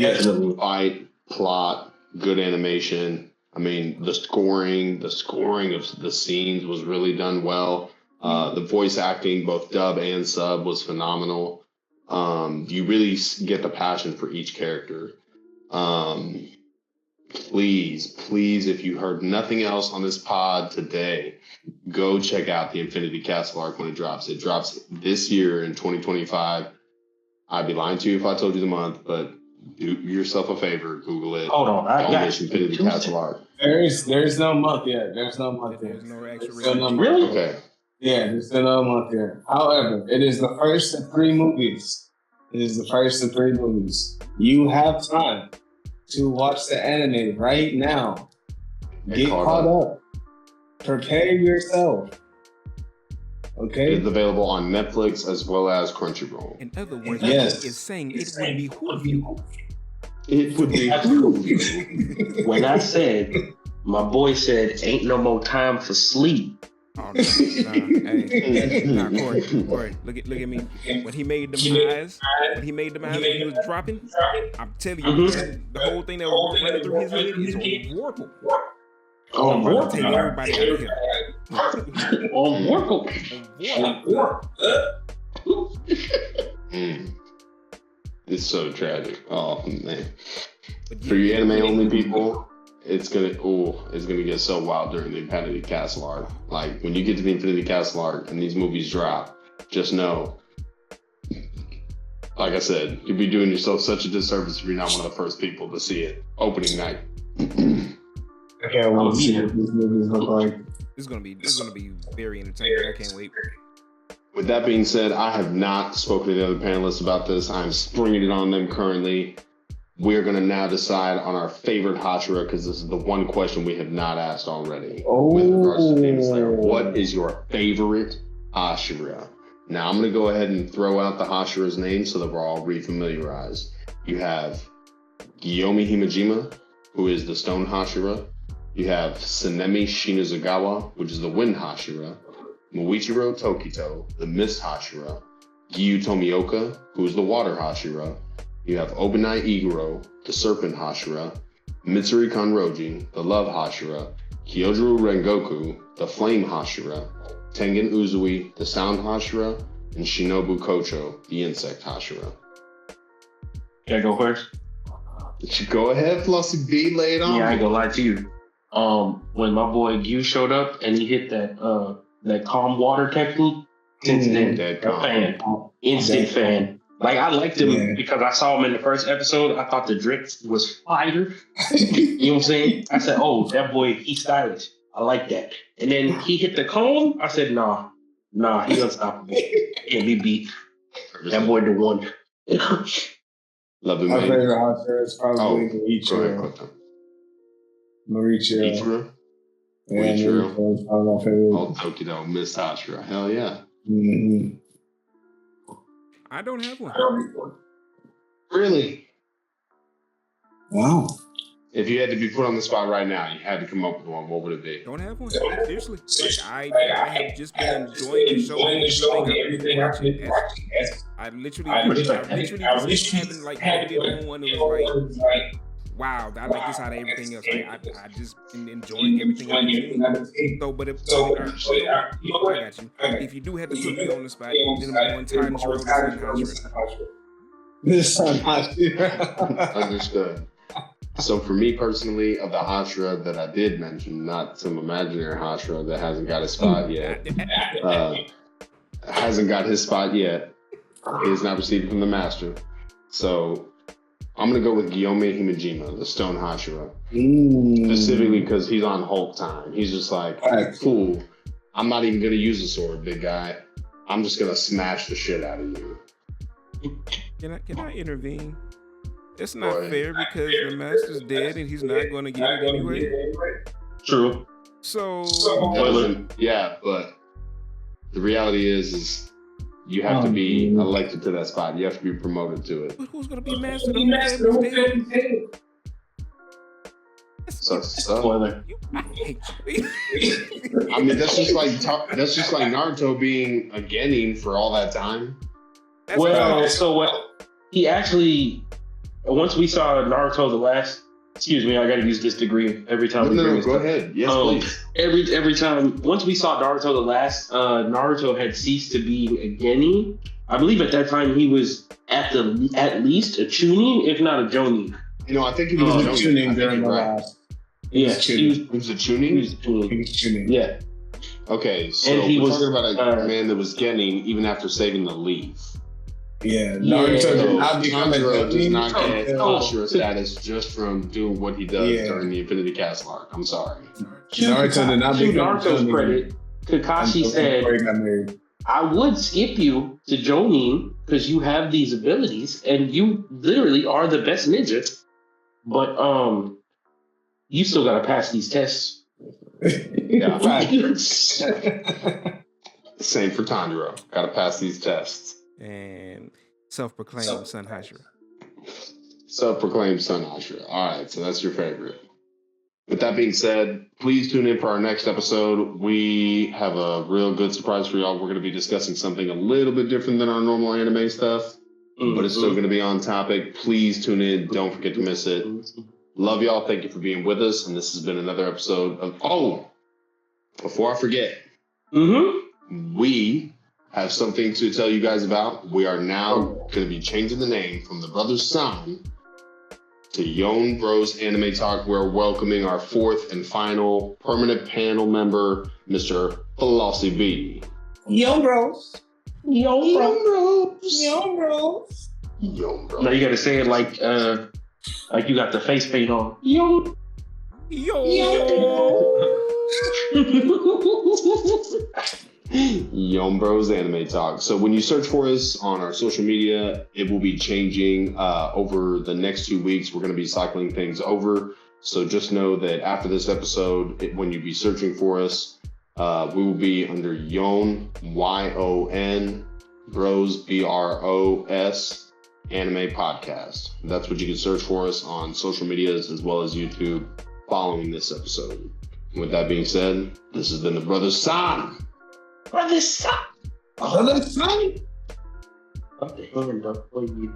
fight, plot, good animation. I mean, the scoring of the scenes was really done well. The voice acting, both dub and sub, was phenomenal. You really get the passion for each character. Please, if you heard nothing else on this pod today, go check out the Infinity Castel Arc when it drops. It drops this year in 2025. I'd be lying to you if I told you the month, but do yourself a favor, Google it. Hold on, I got Infinity Castel Arc. There's no month yet. There's no month yet. There's no actual Really? Okay. Yeah, there's still no month yet. However, it is the first of 3 movies. You have time to watch the anime right now. Get caught up. Prepare yourself. Okay? It's available on Netflix as well as Crunchyroll. In other words, Yes. it's saying it would be who. It would be When I said, my boy said, ain't no more time for sleep. Oh, nah, Corey, look at me. When he made them eyes, when he was dropping, I'm telling you, man, the whole thing that was running through his head is Warple. Oh, I'm about to take everybody out of here. It's so tragic. Oh man. For you anime only people, it's gonna get so wild during the Infinity Castel Arc. Like when you get to the Infinity Castel Arc and these movies drop, just know, like I said, you'll be doing yourself such a disservice if you're not one of the first people to see it opening night. I can't wait to see what these movies look like. This is gonna be very entertaining. I can't wait. With that being said, I have not spoken to the other panelists about this. I'm springing it on them currently. We're going to now decide on our favorite Hashira, because this is the one question we have not asked already. With regards to Demon Slayer, what is your favorite Hashira? Now, I'm going to go ahead and throw out the Hashira's name so that we're all refamiliarized. You have Kiyomi Himejima, who is the Stone Hashira. You have Sanemi Shinazugawa, which is the Wind Hashira. Muichiro Tokito, the Mist Hashira. Giyu Tomioka, who is the Water Hashira. You have Obanai Iguro, the Serpent Hashira. Mitsuri Kanroji, the Love Hashira. Kyojuro Rengoku, the Flame Hashira. Tengen Uzui, the Sound Hashira. And Shinobu Kocho, the Insect Hashira. Can I go first? Go ahead, Flossy B, lay it on. Yeah, I ain't gonna lie to you. When my boy Gyu showed up and he hit that calm water technique, since then, instant fan. Like, I liked him because I saw him in the first episode. I thought the drip was fire. You know what I'm saying? I said, oh, that boy, he's stylish. I like that. And then he hit the cone. I said, nah, he's unstoppable. Can't be beat. That boy the one. Love him, My man. favorite Hashira is probably Muichiro. Muichiro. Yeah, Muichiro is probably my favorite. Oh, Tokido, Miss Hashira. Hell yeah. Mm-hmm. I don't have one. Really? Wow. If you had to be put on the spot right now, you had to come up with one, what would it be? Don't have one. Seriously. Like, I have just been enjoying the show and everything I've been watching. I literally was having like having one that was like, wow, I like this out of everything else. Like, I just been enjoying everything I've been seeing. So, but I got you. If you do have to put me on the spot, then I'm going time to roll This is Hashira. Understood. So for me personally, of the Hashira that I did mention, not some imaginary Hashira that hasn't got his spot yet, hasn't got his spot yet, he has not received it from the master. So I'm gonna go with Guillaume Himejima, the Stone Hashira, specifically because he's on Hulk time. He's just like, cool. I'm not even gonna use a sword, big guy. I'm just gonna smash the shit out of you. Can I intervene? It's not fair because the master's dead and he's not going to get it anyway. True. So yeah, but the reality is you have to be elected to that spot. You have to be promoted to it. But who's going to be master? The whole family's dead. Spoiler. I hate you. I mean, that's just like Naruto being a genin for all that time. He actually, once we saw Naruto the last, excuse me, I got to use this degree every time. No, go ahead. Yes, please. Every time, once we saw Naruto the last, Naruto had ceased to be a genin. I believe at that time he was at least a chunin, if not a jonin. I think he was a chunin during the last. Yeah, he was a chunin? He was a chunin. He was chunin. Yeah. Okay, so we're talking about a man that was genin even after saving the leaf. Yeah, Naruto did not become a Tanjiro does not get Hashira status just from doing what he does during the Infinity Castel Arc. I'm sorry. Naruto did not become Naruto's credit. Kakashi said, I would skip you to Jonin because you have these abilities and you literally are the best ninja. But you still gotta pass these tests. Yeah. Same for Tanjiro. Gotta pass these tests. And self-proclaimed Son Hashira. Self-proclaimed Son Hashira. All right, so that's your favorite. With that being said, please tune in for our next episode. We have a real good surprise for y'all. We're going to be discussing something a little bit different than our normal anime stuff, but it's still going to be on topic. Please tune in. Don't forget to miss it. Love y'all. Thank you for being with us. And this has been another episode of... Oh, before I forget, we have something to tell you guys about. We are now going to be changing the name from the Brothers San to Yon Bros Anime Talk. We're welcoming our fourth and final permanent panel member, Mr. Flossy B. Yon Bros. Yon Bros. Yon Bros. Yon Bros. Now you got to say it like you got the face paint on. Yo. Yon Bros Anime Talk. So when you search for us on our social media, it will be changing over the next 2 weeks. We're going to be cycling things over. So just know that after this episode, when you be searching for us, we will be under Yon, Y-O-N, Bros, B-R-O-S, Anime Podcast. That's what you can search for us on social medias as well as YouTube following this episode. With that being said, this has been the Brothers San. Brother Son. Brother Son. Up the hand up for you.